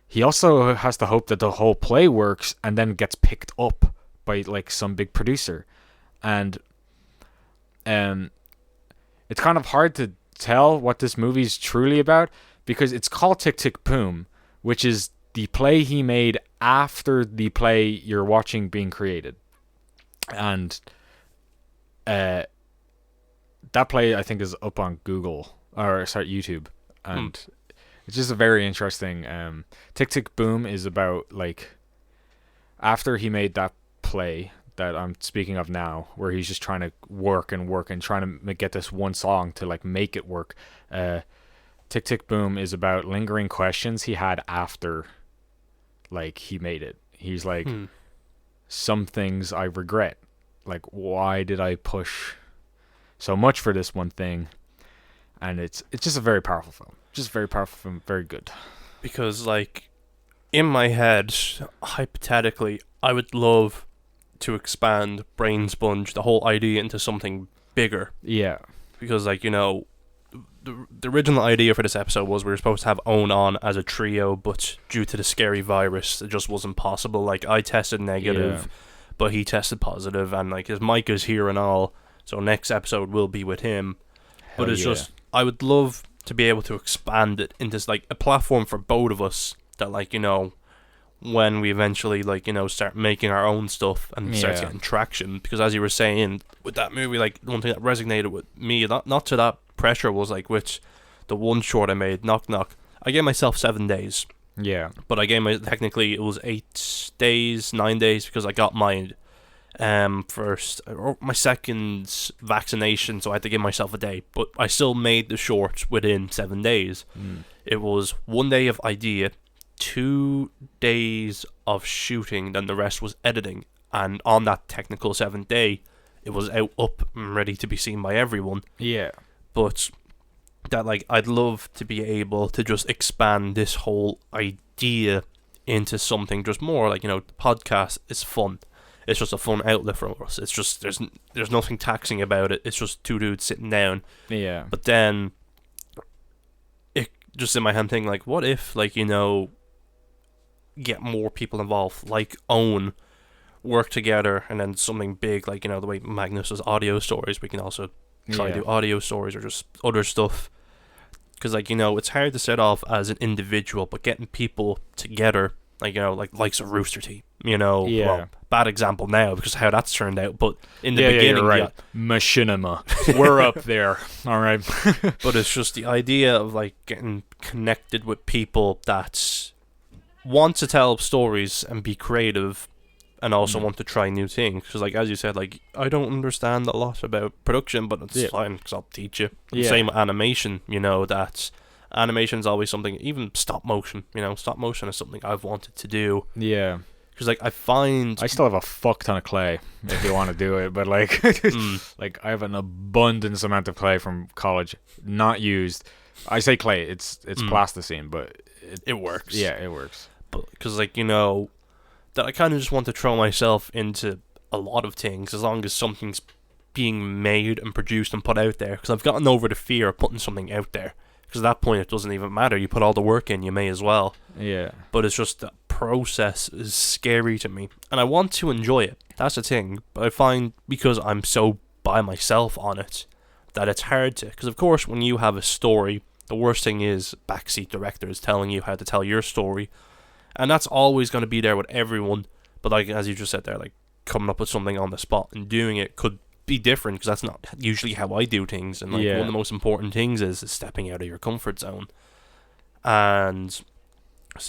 A: he also has to hope that the whole play works and then gets picked up by like some big producer. And it's kind of hard to tell what this movie's truly about because it's called Tick Tick Boom, which is the play he made after the play you're watching being created. And that play I think is up on Google, or sorry, YouTube, and it's just a very interesting. Tick Tick Boom is about like after he made that play that I'm speaking of now, where he's just trying to work and trying to get this one song to like make it work. Tick Tick Boom is about lingering questions he had after like he made it. He's like, some things I regret. Like, why did I push so much for this one thing? And it's just a very powerful film. Just very powerful film, very good.
B: Because, like, in my head, hypothetically, I would love to expand Brainsponge, the whole idea, into something bigger.
A: Yeah.
B: Because, like, you know, the original idea for this episode was we were supposed to have Own on as a trio, but due to the scary virus, it just wasn't possible. Like, I tested negative, but he tested positive, and, like, his mic is here and all, so next episode will be with him. But it's just, I would love to be able to expand it into, like, a platform for both of us that, like, you know, when we eventually, like, you know, start making our own stuff and starts getting traction. Because as you were saying, with that movie, like, one thing that resonated with me, not to that pressure, was, like, with the one short I made, Knock Knock, I gave myself 7 days.
A: Yeah.
B: But I gave technically it was 8 days, 9 days, because I got my my second vaccination, so I had to give myself a day. But I still made the short within 7 days. It was 1 day of idea, 2 days of shooting, then the rest was editing. And on that technical 7th day, it was out, up, and ready to be seen by everyone.
A: Yeah.
B: But that, like, I'd love to be able to just expand this whole idea into something just more like, you know, the podcast is fun. It's just a fun outlet for us. It's just there's nothing taxing about it. It's just two dudes sitting down.
A: Yeah.
B: But then just in my head thinking, like, what if, like, get more people involved, like Own, work together, and then something big, like, the way Magnus does audio stories, we can also try to do audio stories or just other stuff. Because, like, it's hard to set off as an individual, but getting people together, like, like likes of Rooster Teeth, well, bad example now because of how that's turned out, but in the beginning,
A: you're right. Machinima, we're up there, all right.
B: But it's just the idea of, like, getting connected with people that want to tell stories and be creative, and also want to try new things. Because, like, as you said, like, I don't understand a lot about production, but it's fine because I'll teach you. Same with animation, that animation is always something, even stop motion, stop motion is something I've wanted to do.
A: Yeah.
B: Because, like, I
A: still have a fuck ton of clay if you want to do it, but, like, like, I have an abundance amount of clay from college, not used. I say clay, it's plasticine, but
B: it works.
A: Yeah, it works.
B: Because, like, that I kind of just want to throw myself into a lot of things as long as something's being made and produced and put out there. Because I've gotten over the fear of putting something out there. Because at that point, it doesn't even matter. You put all the work in, you may as well.
A: Yeah.
B: But it's just that process is scary to me. And I want to enjoy it. That's the thing. But I find because I'm so by myself on it, that it's hard to. Because, of course, when you have a story, the worst thing is backseat directors telling you how to tell your story. And that's always going to be there with everyone. But, like, as you just said there, like, coming up with something on the spot and doing it could be different, because that's not usually how I do things. And, like, one of the most important things is stepping out of your comfort zone. And so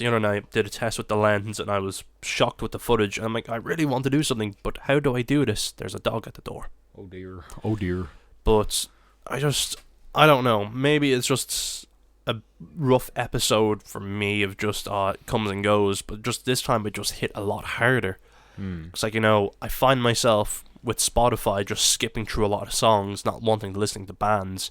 B: the other night, did a test with the lens, and I was shocked with the footage. And I'm like, I really want to do something, but how do I do this? There's a dog at the door.
A: Oh, dear. Oh, dear.
B: But I don't know. Maybe it's just a rough episode for me of just it comes and goes, but just this time it just hit a lot harder. It's like, I find myself with Spotify just skipping through a lot of songs, not wanting to listen to bands.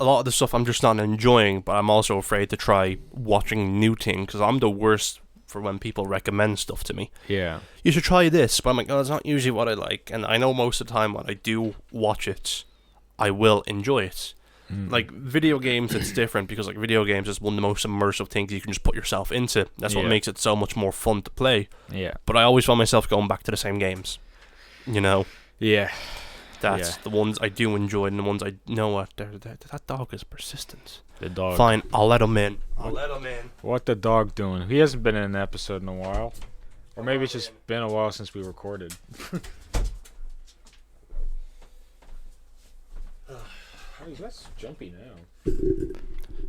B: A lot of the stuff I'm just not enjoying, but I'm also afraid to try watching new things, because I'm the worst for when people recommend stuff to me.
A: Yeah.
B: You should try this, but I'm like, it's not usually what I like, and I know most of the time when I do watch it, I will enjoy it. Like, video games, it's different, because, like, video games is one of the most immersive things you can just put yourself into. That's what makes it so much more fun to play.
A: Yeah.
B: But I always find myself going back to the same games.
A: Yeah.
B: That's the ones I do enjoy, and the ones I know what that dog is persistent.
A: The dog.
B: Fine, I'll let him in.
A: What the dog doing? He hasn't been in an episode in a while. Or maybe it's just been a while since we recorded. He's less jumpy now.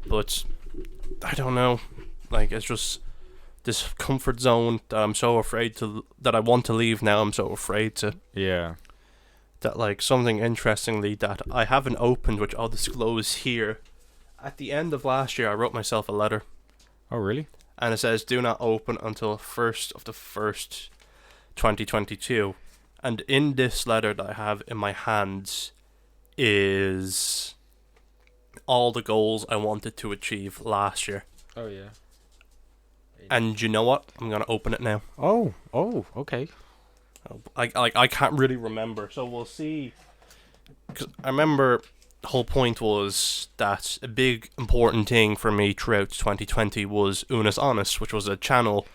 B: But I don't know. Like, it's just this comfort zone that I'm so afraid that I want to leave now. I'm so afraid to.
A: Yeah.
B: That, like, something interestingly that I haven't opened, which I'll disclose here. At the end of last year, I wrote myself a letter.
A: Oh, really?
B: And it says, do not open until 1st of the 1st, 2022. And in this letter that I have in my hands is all the goals I wanted to achieve last year.
A: Oh, yeah.
B: And you know what? I'm going to open it now.
A: Oh, okay.
B: I can't really remember, so we'll see. Because I remember the whole point was that a big important thing for me throughout 2020 was Una's Honest, which was a channel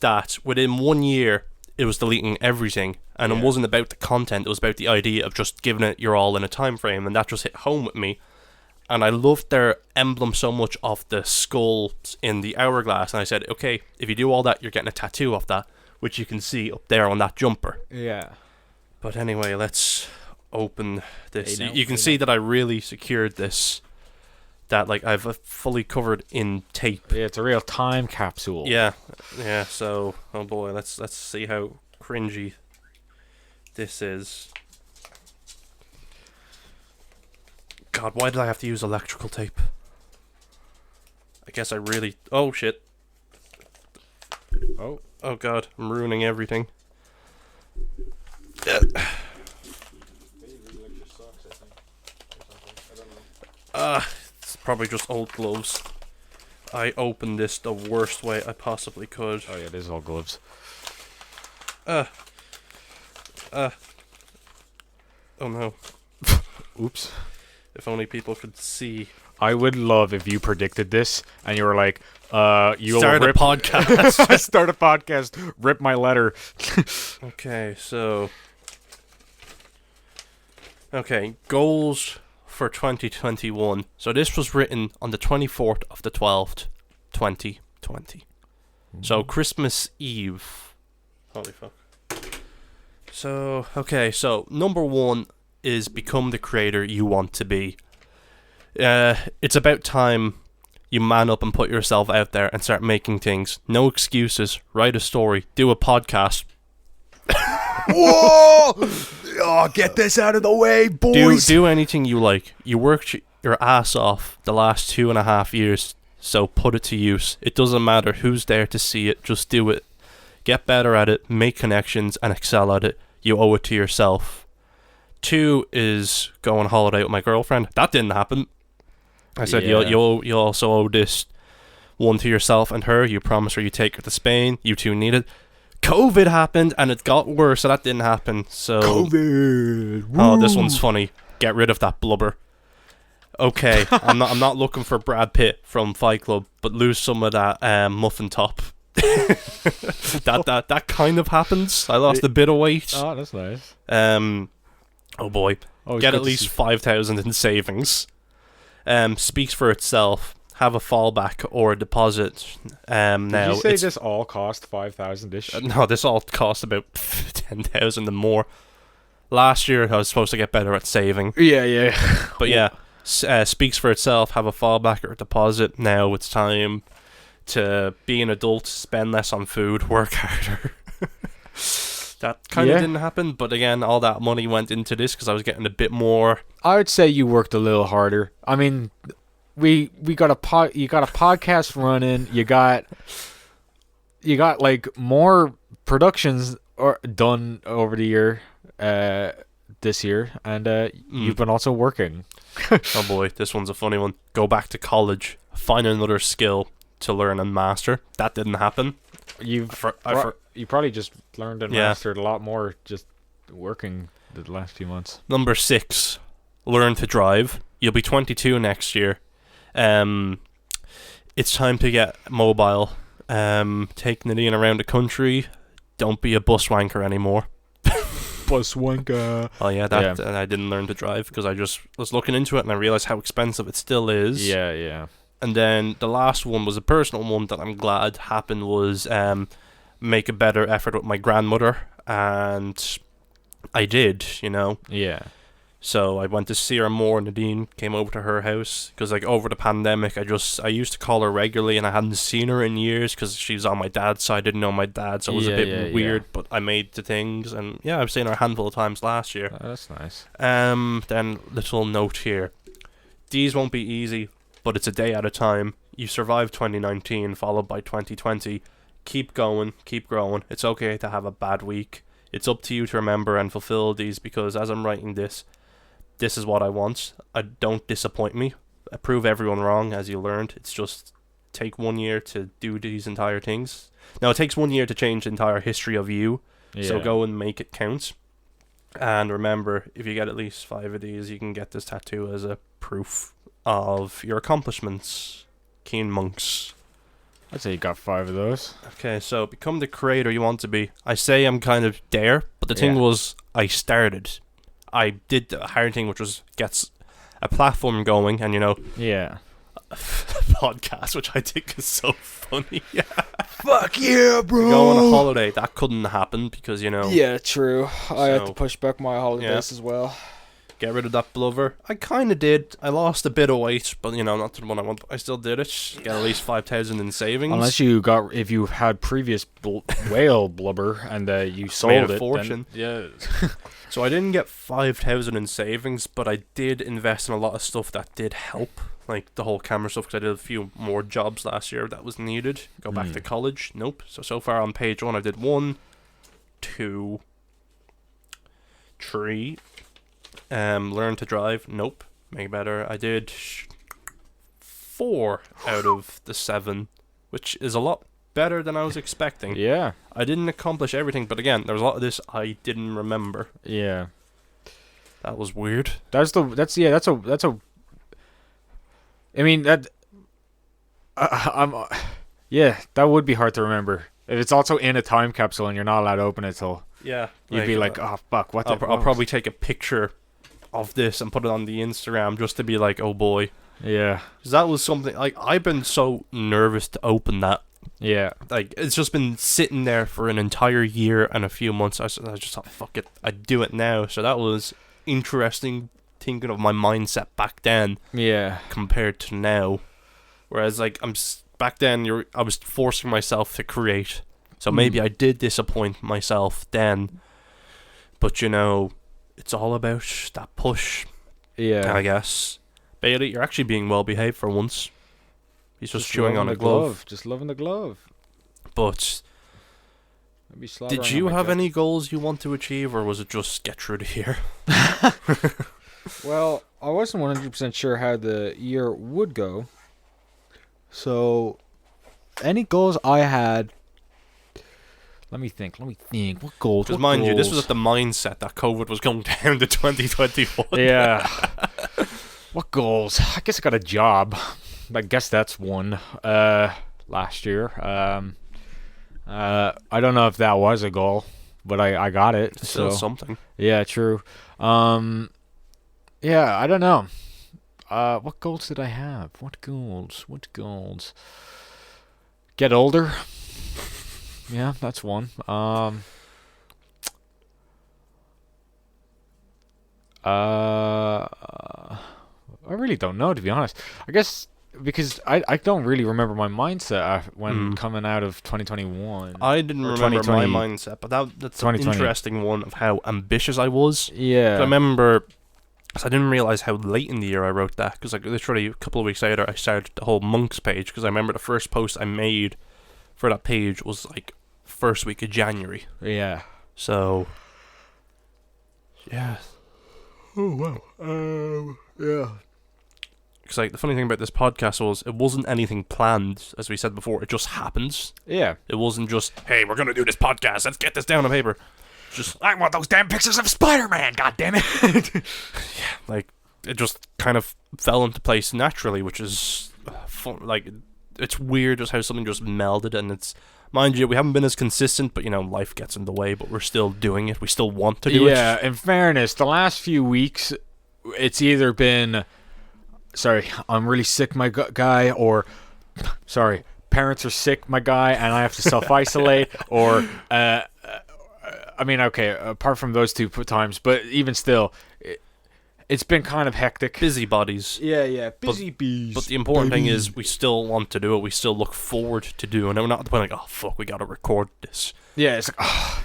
B: that within 1 year it was deleting everything, and it wasn't about the content, it was about the idea of just giving it your all in a time frame, and that just hit home with me. And I loved their emblem so much of the skulls in the hourglass, and I said, okay, if you do all that, you're getting a tattoo of that, which you can see up there on that jumper.
A: Yeah.
B: But anyway, let's open this. You can see that I really secured this. That, like, I've fully covered in tape.
A: Yeah, it's a real time capsule.
B: Yeah. So, oh boy, let's see how cringy this is. God, why did I have to use electrical tape? I guess I really. Oh shit. Oh god, I'm ruining everything. It's probably just old gloves. I opened this the worst way I possibly could.
A: Oh yeah, this is all gloves.
B: Oh no.
A: Oops.
B: If only people could see.
A: I would love if you predicted this and you were like, you'll
B: Start a
A: rip
B: podcast.
A: start a podcast, rip my letter.
B: Okay, so. Okay, goals for 2021. So this was written on the 24th of the 12th, 2020. So Christmas Eve. Holy fuck. So, okay, so number 1 is become the creator you want to be. It's about time you man up and put yourself out there and start making things. No excuses. Write a story. Do a podcast.
A: Whoa! Oh, get this out of the way, boys.
B: Do anything you like. You worked your ass off the last 2.5 years, so put it to use. It doesn't matter who's there to see it. Just do it. Get better at it. Make connections and excel at it. You owe it to yourself. 2 is go on holiday with my girlfriend. That didn't happen. I said you also owe this 1 to yourself and her. You promised her you take her to Spain. You two need it. COVID happened and it got worse, so that didn't happen. So
A: COVID.
B: Oh, this one's funny. Get rid of that blubber. Okay, I'm not looking for Brad Pitt from Fight Club, but lose some of that muffin top. that kind of happens. I lost a bit of weight.
A: Oh, that's nice.
B: Oh boy. Get at least 5,000 in savings. Speaks for itself. Have a fallback or a deposit. Now,
A: did you say this all cost 5,000-ish?
B: No, this all cost about 10,000 and more. Last year, I was supposed to get better at saving.
A: Yeah.
B: But yeah, speaks for itself. Have a fallback or a deposit. Now it's time to be an adult, spend less on food, work harder. That kind of didn't happen, but again, all that money went into this because I was getting a bit more.
A: I would say you worked a little harder. I mean, we got you got a podcast running. You got like more productions done over the year, this year, and you've been also working.
B: Oh boy, this one's a funny one. Go back to college, find another skill to learn and master. That didn't happen.
A: You probably just learned and mastered a lot more just working the last few months.
B: Number 6, learn to drive. You'll be 22 next year. It's time to get mobile. Take Nadine around the country. Don't be a bus wanker anymore.
A: Bus wanker.
B: Oh yeah, that I didn't learn to drive because I just was looking into it and I realized how expensive it still is.
A: Yeah.
B: And then the last one was a personal one that I'm glad happened was make a better effort with my grandmother, and I did,
A: Yeah.
B: So I went to see her more. Nadine came over to her house because, like, over the pandemic, I used to call her regularly, and I hadn't seen her in years because she was on my dad's side. I didn't know my dad, so it was a bit weird. But I made the things, and yeah, I've seen her a handful of times last year.
A: Oh, that's nice.
B: Then little note here: these won't be easy, but it's a day at a time. You survived 2019, followed by 2020. Keep going, keep growing. It's okay to have a bad week. It's up to you to remember and fulfill these because as I'm writing this is what I want. Don't disappoint me. Prove everyone wrong as you learned. It's just take 1 year to do these entire things. Now, it takes 1 year to change the entire history of you. Yeah. So go and make it count. And remember, if you get at least 5 of these, you can get this tattoo as a proof of your accomplishments. Keen monks.
A: I'd say you got 5 of those.
B: Okay, so become the creator you want to be. I say I'm kind of there, but the thing was, I started. I did the hard thing, which was gets a platform going, and
A: yeah,
B: a podcast, which I think is so funny. Yeah,
A: fuck yeah, bro.
B: Go on a holiday, that couldn't happen because
A: Yeah, true. I had to push back my holidays as well.
B: Get rid of that blubber. I kind of did. I lost a bit of weight, but not the one I want. I still did it. Get at least 5,000 in savings.
A: Unless if you had previous whale blubber and you sold
B: made a
A: it,
B: fortune.
A: Yeah.
B: So I didn't get 5,000 in savings, but I did invest in a lot of stuff that did help, like the whole camera stuff. Because I did a few more jobs last year that was needed. Go back to college. Nope. So far on page 1, I did 1, 2, 3. Learn to drive. Nope. Make better. I did 4 out of the 7, which is a lot better than I was expecting.
A: Yeah.
B: I didn't accomplish everything, but again, there was a lot of this I didn't remember.
A: Yeah.
B: That was weird.
A: That's a. I mean that. I'm. Yeah, that would be hard to remember. If it's also in a time capsule and you're not allowed to open it till.
B: Yeah.
A: You'd be like, oh fuck, what?
B: I'll probably take a picture of this and put it on the Instagram just to be like, oh boy.
A: Yeah.
B: Because that was something, like, I've been so nervous to open that.
A: Yeah.
B: Like, it's just been sitting there for an entire year and a few months. I just thought, fuck it, I'd do it now. So that was interesting, thinking of my mindset back then.
A: Yeah.
B: Compared to now. Whereas, like, back then, I was forcing myself to create. So maybe I did disappoint myself then. But, you know, it's all about that push.
A: Yeah.
B: I guess. Bailey, you're actually being well behaved for once. He's just chewing on a glove.
A: Just loving the glove.
B: But did you have any goals you want to achieve, or was it just get through the year?
A: Well, I wasn't 100% sure how the year would go. So, any goals I had... Let me think. What goals?
B: Because mind you, this was at the mindset that COVID was going down to 2021.
A: Yeah. What goals? I guess I got a job. I guess that's one. Last year. I don't know if that was a goal, but I got it.
B: It's still something.
A: Yeah, true. Yeah, I don't know. What goals did I have? What goals? Get older. Yeah, that's one. I really don't know, to be honest. I guess because I don't really remember my mindset when coming out of 2021.
B: I didn't remember my mindset, but that's an interesting one of how ambitious I was.
A: Yeah.
B: I remember, because I didn't realize how late in the year I wrote that, because like literally a couple of weeks later I started the whole monks page, because I remember the first post I made for that page was like first week of January.
A: Yeah.
B: So yeah.
A: Oh wow. Yeah.
B: Because like the funny thing about this podcast was it wasn't anything planned, as we said before. It just happens.
A: Yeah.
B: It wasn't just, hey, we're gonna do this podcast. Let's get this down on paper. Just,
A: I want those damn pictures of Spider-Man. God damn it.
B: Yeah, like it just kind of fell into place naturally, which is fun. Like it's weird just how something just melded, and it's, mind you, we haven't been as consistent, but you know, life gets in the way. But we're still doing it. We still want to do it.
A: Yeah. In fairness, the last few weeks, it's either been, sorry, I'm really sick, my guy, or sorry, parents are sick, my guy, and I have to self-isolate, or I mean, okay, apart from those two times, but even still, it's been kind of hectic.
B: Busybodies.
A: Yeah, busy bees.
B: But the important thing is we still want to do it. We still look forward to doing it. We're not at the point like, oh, fuck, we gotta record this.
A: Yeah, it's like, oh,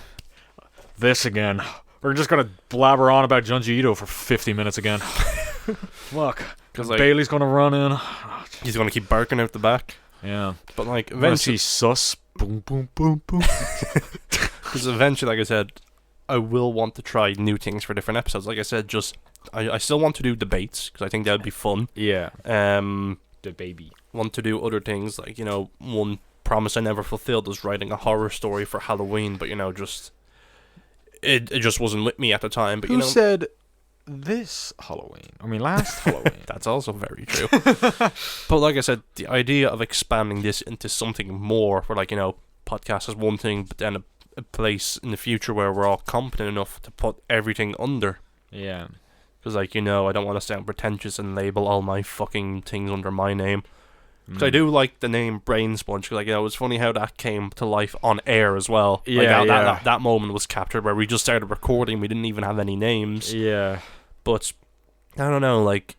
A: this again. We're just gonna blabber on about Junji Ito for 50 minutes again. Fuck. Because
B: like,
A: Bailey's gonna run in.
B: He's gonna keep barking out the back.
A: Yeah.
B: But like,
A: eventually, sus. Boom, boom, boom, boom.
B: Because eventually, like I said, I will want to try new things for different episodes. Like I said, just I still want to do debates because I think that would be fun.
A: Yeah.
B: The baby. Want to do other things, like, you know, one promise I never fulfilled was writing a horror story for Halloween, but you know, just it just wasn't with me at the time. But
A: who
B: you know,
A: said this Halloween? I mean, last Halloween.
B: That's also very true. But like I said, the idea of expanding this into something more, where like, you know, podcast is one thing, but then a place in the future where we're all competent enough to put everything under.
A: Yeah.
B: Because, like, you know, I don't want to sound pretentious and label all my fucking things under my name. Because I do like the name Brainsponge. Because, like, you know, it was funny how that came to life on air as well.
A: Yeah,
B: like, that moment was captured where we just started recording. We didn't even have any names.
A: Yeah.
B: But, I don't know, like,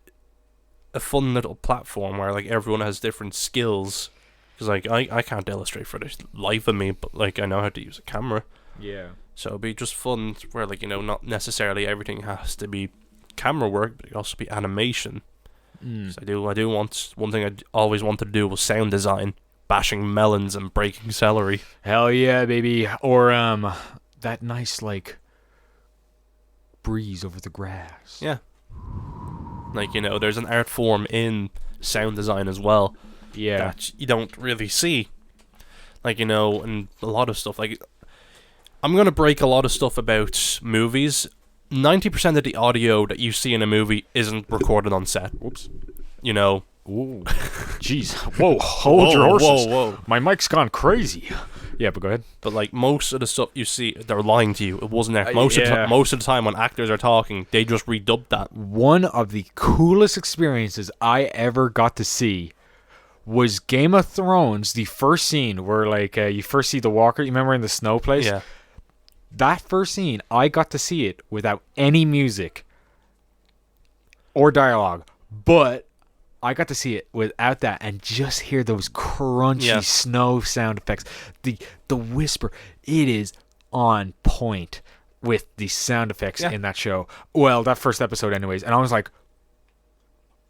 B: a fun little platform where, like, everyone has different skills. Because, like, I can't illustrate for the life of me, but, like, I know how to use a camera.
A: Yeah. So
B: it'd be just fun where, like, you know, not necessarily everything has to be camera work, but it can also be animation. I do want, one thing I always wanted to do was sound design, bashing melons and breaking celery.
A: Hell yeah, baby. Or that nice, like, breeze over the grass.
B: Yeah. Like, you know, there's an art form in sound design as well.
A: Yeah.
B: That you don't really see. Like, you know, and a lot of stuff, like, I'm gonna break a lot of stuff about movies 90% of the audio that you see in a movie isn't recorded on set.
A: Whoops.
B: You know.
A: Ooh. Jeez. Whoa. Hold your horses.
B: Whoa.
A: My mic's gone crazy. Yeah, but go ahead.
B: But like most of the stuff you see, they're lying to you. It wasn't there. Most of the time when actors are talking, they just redubbed that.
A: One of the coolest experiences I ever got to see was Game of Thrones, the first scene where like you first see the Walker. You remember in the snow place?
B: Yeah.
A: That first scene, I got to see it without any music or dialogue, but I got to see it without that and just hear those crunchy snow sound effects. The whisper, it is on point with the sound effects in that show. Well, that first episode anyways. And I was like,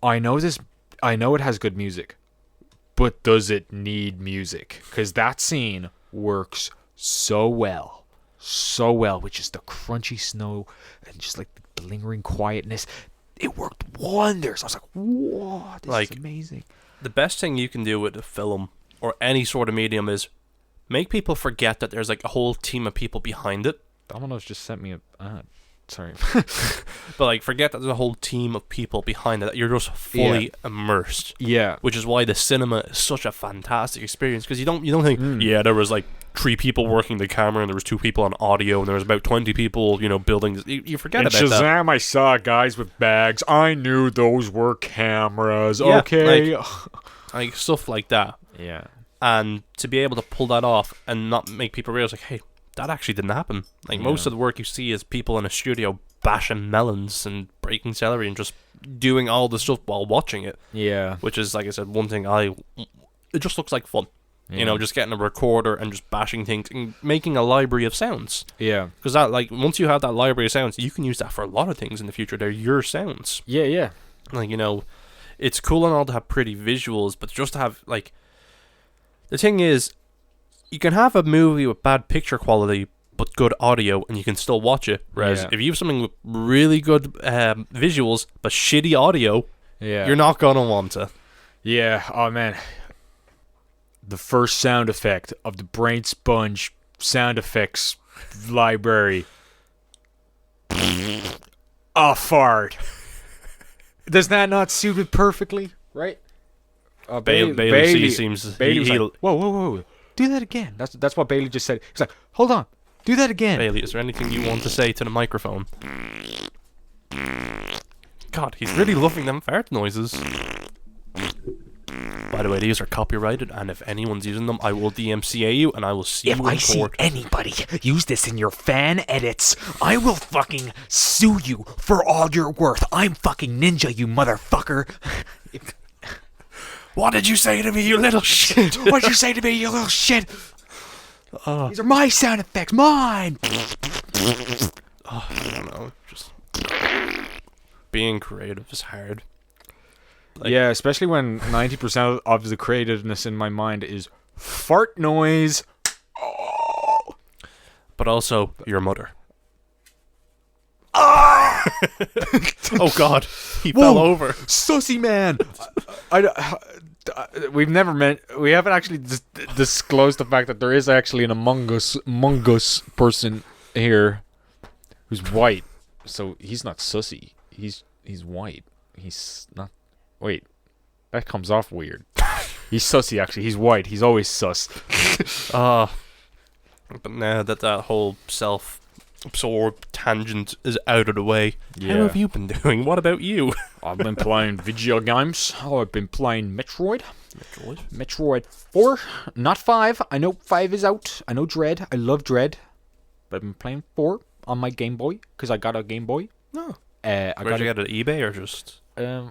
A: I know it has good music, but does it need music? Because that scene works so well with just the crunchy snow and just like the lingering quietness. It worked wonders. I was like, whoa, this is amazing.
B: The best thing you can do with a film or any sort of medium is make people forget that there's like a whole team of people behind it.
A: Domino's just sent me a ad. Sorry.
B: But like forget that there's a whole team of people behind it, that you're just fully immersed.
A: Yeah.
B: Which is why the cinema is such a fantastic experience, because you don't think there was like 3 people working the camera and there was 2 people on audio and there was about 20 people, building. You forget about that.
A: In Shazam, I saw guys with bags. I knew those were cameras. Yeah, okay.
B: Like stuff like that.
A: Yeah.
B: And to be able to pull that off and not make people realize like, hey, that actually didn't happen. Like most of the work you see is people in a studio bashing melons and breaking celery and just doing all the stuff while watching it.
A: Yeah.
B: Which is, like I said, one thing it just looks like fun. Yeah. Just getting a recorder and just bashing things and making a library of sounds. Yeah. Because that, like, once you have that library of sounds, you can use that for a lot of things in the future. They're your sounds.
A: Yeah, yeah.
B: Like, it's cool and all to have pretty visuals, but just to have, like, the thing is, you can have a movie with bad picture quality but good audio and you can still watch it. Whereas if you have something with really good visuals but shitty audio, you're not going to want to.
A: Yeah. Oh, man. The first sound effect of the Brainsponge sound effects library. A fart. Does that not suit it perfectly? Right?
B: Bailey seems...
A: Bailey like, whoa. Do that again. That's what Bailey just said. He's like, hold on. Do that again.
B: Bailey, is there anything you want to say to the microphone? God, he's really loving them fart noises. By the way, these are copyrighted, and if anyone's using them, I will DMCA you, and I will see you in court.
A: If I see anybody use this in your fan edits, I will fucking sue you for all you're worth. I'm fucking Ninja, you motherfucker.
B: What did you say to me, you little shit?
A: What did you say to me, you little shit? These are my sound effects, mine.
B: I don't know. Just being creative is hard.
A: Like, yeah, especially when 90% of the creativeness in my mind is fart noise. Oh.
B: But also your mother.
A: Ah!
B: Oh God, he fell over.
A: Sussy man. We haven't actually disclosed the fact that there is actually an Among Us person here who's white. So he's not sussy. He's white. He's not. Wait, that comes off weird. He's sussy actually. He's white. He's always sus.
B: But now that whole self-absorbed tangent is out of the way, how have you been doing? What about you?
A: I've been playing video games. I've been playing Metroid 4, not 5. I know 5 is out. I know Dread. I love Dread. But I've been playing 4 on my Game Boy because I got a Game Boy.
B: No. Where'd you get it? EBay or just?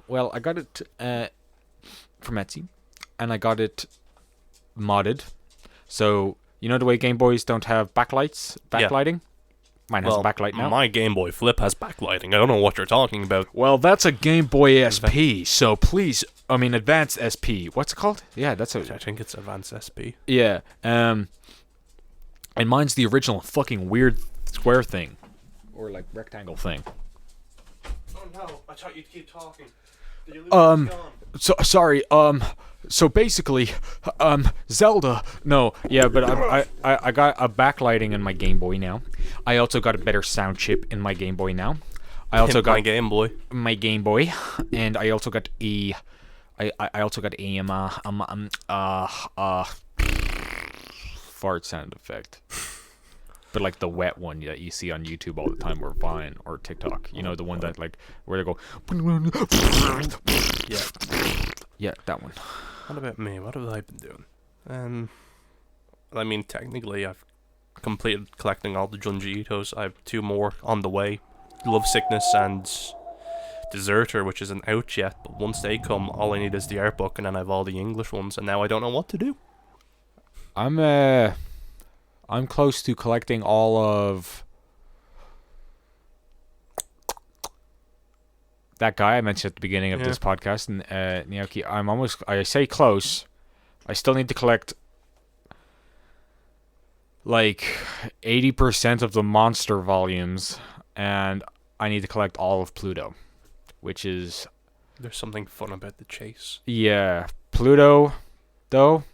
A: Well, I got it from Etsy, and I got it modded. So you know the way Game Boys don't have backlighting. Mine has a backlight now.
B: My Game Boy Flip has backlighting. I don't know what you're talking about.
A: Well, that's a Game Boy SP. So please, Advanced SP. What's it called? Yeah, I
B: think it's Advanced SP.
A: Yeah. And mine's the original fucking weird square thing, or like rectangle thing.
B: Oh no! I thought you'd keep talking. Did you lose
A: So sorry. So basically, Zelda. No, yeah, but I got a backlighting in my Game Boy now. I also got a better sound chip in my Game Boy now. I also got
B: my Game Boy.
A: My Game Boy, and I also got I also got a fart sound effect. But like the wet one that you see on YouTube all the time, or Vine, or TikTok. You know, the one that like where they go. Yeah, that one.
B: What about me? What have I been doing? I mean, technically, I've completed collecting all the Junji Itos. I have 2 more on the way. Love Sickness and Deserter, which isn't out yet. But once they come, all I need is the art book, and then I have all the English ones. And now I don't know what to do.
A: I'm close to collecting all of that guy I mentioned at the beginning of this podcast, and Naoki. I say close. I still need to collect like 80% of the monster volumes, and I need to collect all of Pluto, which is...
B: There's something fun about the chase.
A: Yeah, Pluto, though,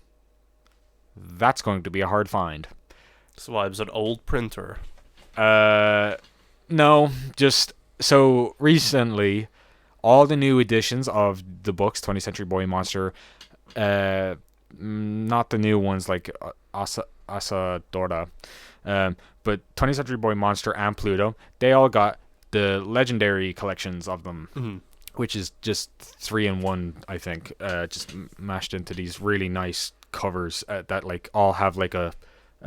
A: that's going to be a hard find.
B: So why was it old printer?
A: No, just so recently, all the new editions of the books, 20th Century Boy Monster, not the new ones like Asadora, but 20th Century Boy Monster and Pluto, they all got the legendary collections of them, which is just 3-in-1, I think, just mashed into these really nice covers that like all have like a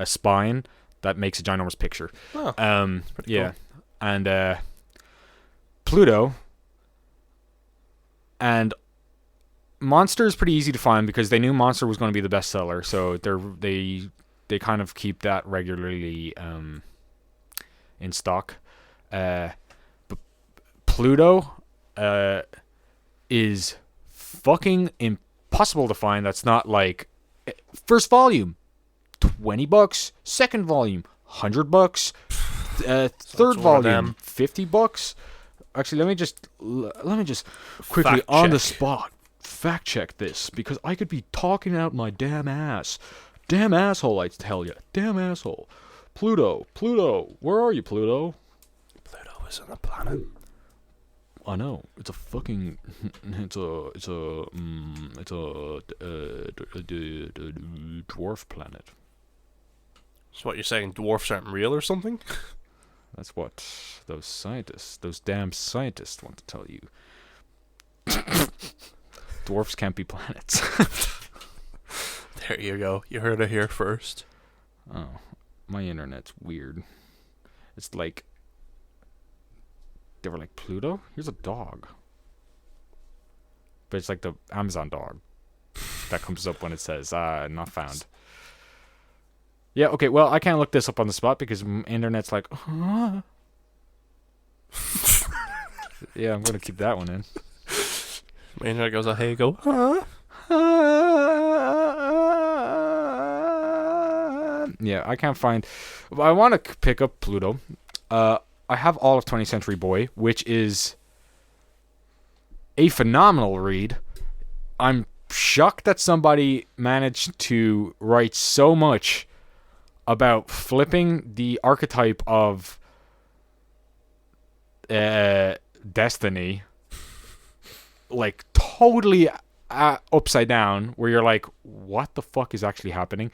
A: spine that makes a ginormous picture.
B: Oh, pretty
A: yeah,
B: cool.
A: And Pluto and Monster is pretty easy to find because they knew Monster was going to be the bestseller, so they kind of keep that regularly in stock. But Pluto is fucking impossible to find. That's not like first volume, $20. Second volume, $100. Third volume, $50. Actually, let me just quickly on the spot fact check this, because I could be talking out my damn ass. Damn asshole, I tell you. Damn asshole. Pluto, where are you, Pluto?
B: Pluto isn't a planet.
A: I know. It's a fucking. It's a dwarf planet.
B: So what you're saying? Dwarfs aren't real or something?
A: That's what those damn scientists want to tell you. Dwarfs can't be planets.
B: There you go. You heard it here first.
A: Oh, my internet's weird. It's like they were like, Pluto? Here's a dog. But it's like the Amazon dog that comes up when it says not found. Yeah, okay, well, I can't look this up on the spot because internet's like, huh? Yeah, I'm going to keep that one in.
B: My internet goes, hey, go, huh?
A: Yeah, I can't find... I want to pick up Pluto. I have all of 20th Century Boy, which is a phenomenal read. I'm shocked that somebody managed to write so much about flipping the archetype of destiny, like totally upside down, where you're like, what the fuck is actually happening?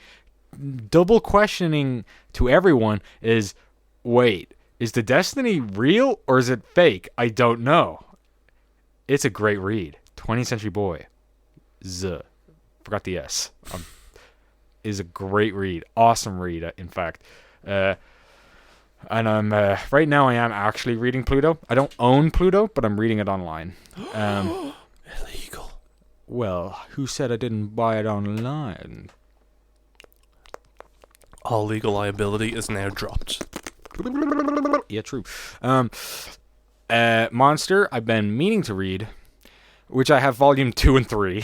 A: Double questioning to everyone is, wait, is the destiny real or is it fake? I don't know. It's a great read. 20th Century Boy. Forgot the S. Is a great read. Awesome read, in fact. And I'm right now I am actually reading Pluto. I don't own Pluto, but I'm reading it online.
B: Illegal.
A: Well, who said I didn't buy it online?
B: All legal liability is now dropped.
A: Yeah, true. Monster, I've been meaning to read, which I have volume 2 and 3.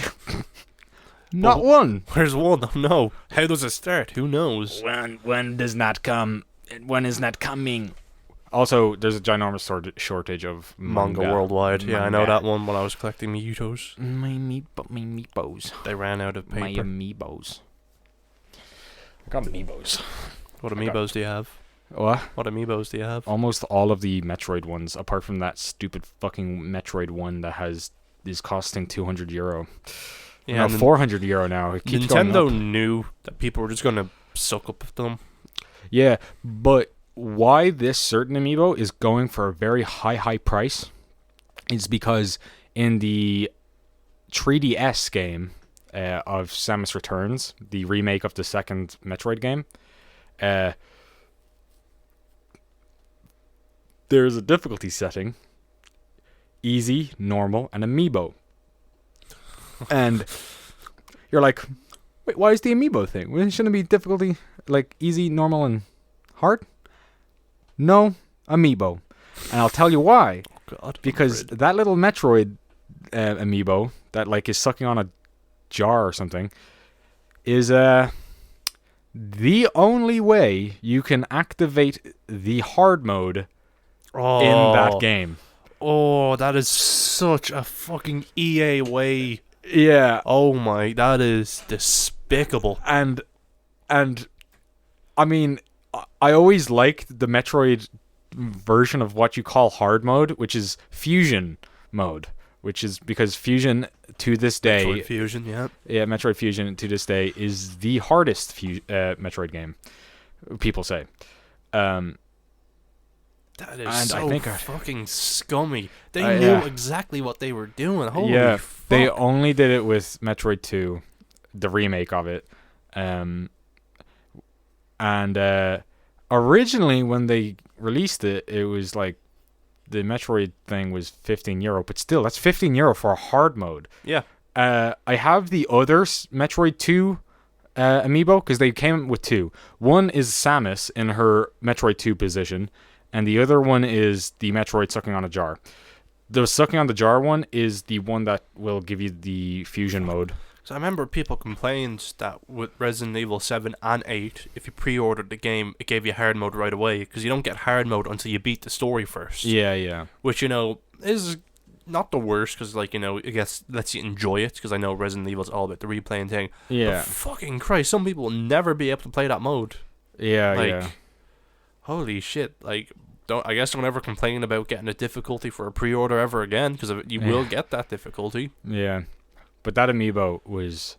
A: Not one.
B: Where's one? Oh, no. How does it start? Who knows?
A: When does that come? When is that coming? Also, there's a ginormous shortage of
B: Manga worldwide. Yeah, I know that one when I was collecting Mewtwo's.
A: My meepos.
B: They ran out of paper.
A: My amiibos. I got amiibos.
B: What amiibos do you have?
A: What?
B: What amiibos do you have?
A: Almost all of the Metroid ones, apart from that stupid fucking Metroid one that is costing €200.
B: Yeah,
A: no, €400 now. It keeps
B: Nintendo
A: going up.
B: knew that people were just gonna suck up them.
A: Yeah, but why this certain amiibo is going for a very high price is because in the 3DS game of Samus Returns, the remake of the second Metroid game, there's a difficulty setting: easy, normal, and amiibo. And you're like, wait, why is the amiibo thing? Well, shouldn't it be difficulty like easy, normal, and hard? No, amiibo. And I'll tell you why.
B: Oh God,
A: because that little Metroid amiibo that like is sucking on a jar or something is the only way you can activate the hard mode in that game.
B: Oh, that is such a fucking EA way.
A: Yeah.
B: Oh my, that is despicable.
A: And I mean, I always liked the Metroid version of what you call hard mode, which is fusion mode, which is because fusion to this day,
B: Metroid Fusion, yeah,
A: Metroid Fusion to this day is the hardest Metroid game. People say.
B: That is
A: and
B: so
A: I think
B: fucking scummy. They knew exactly what they were doing. Holy fuck.
A: They only did it with Metroid 2, the remake of it. And originally when they released it, it was like the Metroid thing was €15, but still, that's €15 for a hard mode.
B: Yeah.
A: I have the other Metroid 2 amiibo because they came with two. One is Samus in her Metroid 2 position, and the other one is the Metroid sucking on a jar. The sucking on the jar one is the one that will give you the fusion mode.
B: So I remember people complained that with Resident Evil 7 and 8, if you pre-ordered the game, it gave you hard mode right away, because you don't get hard mode until you beat the story first.
A: Yeah.
B: Which, is not the worst, because, I guess lets you enjoy it, because I know Resident Evil's all about the replaying thing.
A: Yeah.
B: But fucking Christ, some people will never be able to play that mode.
A: Yeah.
B: Holy shit, I guess don't ever complain about getting a difficulty for a pre-order ever again, because you will get that difficulty.
A: Yeah. But that amiibo was,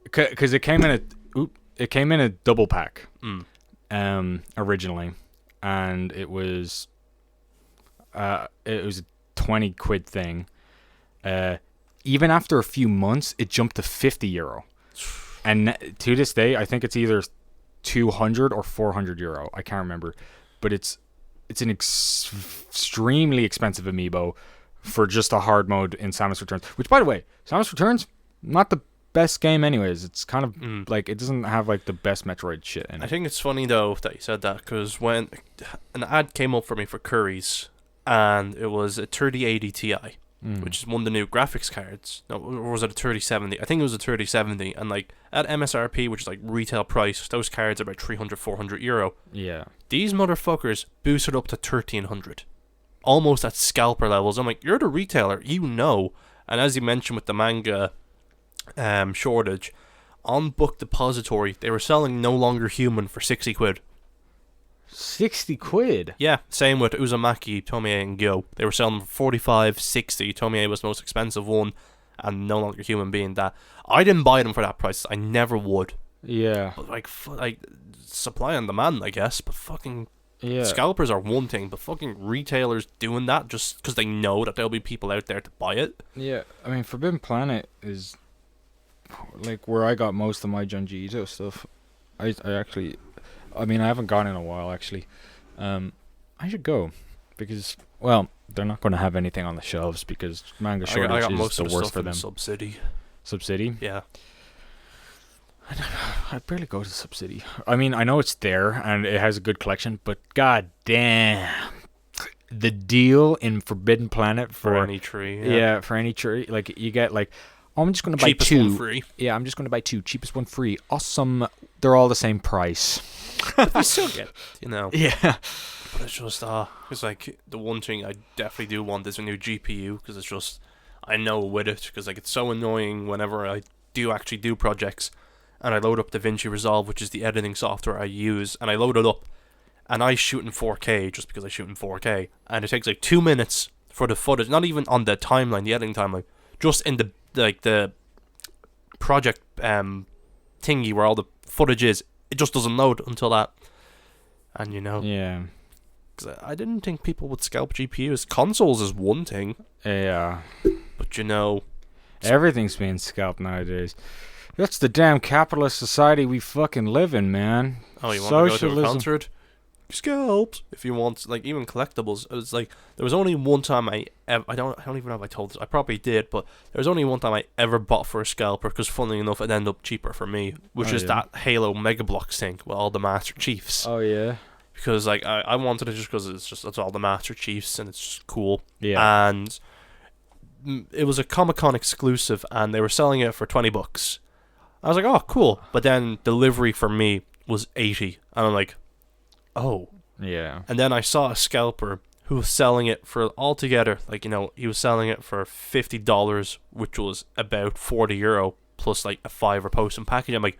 A: because it came in a double pack, originally, and it was a £20 thing. Even after a few months, it jumped to €50, and to this day, I think it's either €200 or €400. I can't remember, but it's an extremely expensive amiibo for just a hard mode in Samus Returns. Which, by the way, Samus Returns, not the best game anyways. It's kind of like, it doesn't have like the best Metroid shit in it.
B: I think it's funny though that you said that, because when an ad came up for me for Curry's, and it was a 3080 Ti, which is one of the new graphics cards. No, or was it a 3070? I think it was a 3070, and like at MSRP, which is like retail price, those cards are about €300-400.
A: Yeah.
B: These motherfuckers boosted up to 1300. Almost at scalper levels. I'm like, you're the retailer, and as you mentioned with the manga shortage, on Book Depository they were selling No Longer Human for £60.
A: £60?
B: Yeah, same with Uzumaki, Tomie and Gyo. They were selling for 45, 60. Tomie was the most expensive one, and No Longer Human being that. I didn't buy them for that price. I never would.
A: Yeah.
B: But like supply and demand, I guess. But fucking
A: Yeah.
B: scalpers are one thing, but fucking retailers doing that just because they know that there'll be people out there to buy it.
A: Yeah, I mean, Forbidden Planet is like where I got most of my Junji Ito stuff. I haven't gone in a while actually. I should go because, well, they're not going to have anything on the shelves because manga shortage
B: I got
A: is
B: most
A: the
B: of the
A: worst
B: stuff
A: for
B: in
A: them.
B: Subsidy.
A: Subsidy?
B: Yeah.
A: I barely go to Subsidy. I mean, I know it's there and it has a good collection, but god damn, the deal in Forbidden Planet
B: For any tree.
A: Yeah, for any tree. Like, you get, like, Oh, I'm just going to buy
B: Cheapest
A: two.
B: one free.
A: Yeah, I'm just going to buy two. Cheapest one free. Awesome. They're all the same price.
B: But you still get, you know.
A: Yeah.
B: But it's just, it's like, the one thing I definitely do want is a new GPU, because it's just, I know with it, because like, it's so annoying whenever I do actually do projects, and I load up DaVinci Resolve, which is the editing software I use, and I load it up, and I shoot in 4K, just because I shoot in 4K, and it takes like 2 minutes for the footage, not even on the timeline, the editing timeline, just in the project thingy where all the footage is, it just doesn't load until that. And you know,
A: Yeah.
B: 'cause I didn't think people would scalp GPUs. Consoles is one thing,
A: Yeah.
B: but you know,
A: Everything's being scalped nowadays. That's the damn capitalist society we fucking live in, man.
B: oh, you want to go to a
A: Socialism.
B: concert? Scalped. If you want, like, even collectibles, it was like, there was only one time I don't even know if I told this. I probably did, but there was only one time I ever bought for a scalper, because funnily enough, it ended up cheaper for me, which is that Halo Mega Bloks thing with all the Master Chiefs.
A: Oh yeah.
B: Because like I wanted it just because it's all the Master Chiefs and it's just cool.
A: Yeah.
B: And it was a Comic-Con exclusive, and they were selling it for $20. I was like, oh, cool. But then delivery for me was $80, and I'm like, oh.
A: Yeah.
B: And then I saw a scalper who was selling it for altogether, like, you know, he was selling it for $50, which was about €40 plus like a $5 posting package. I'm like,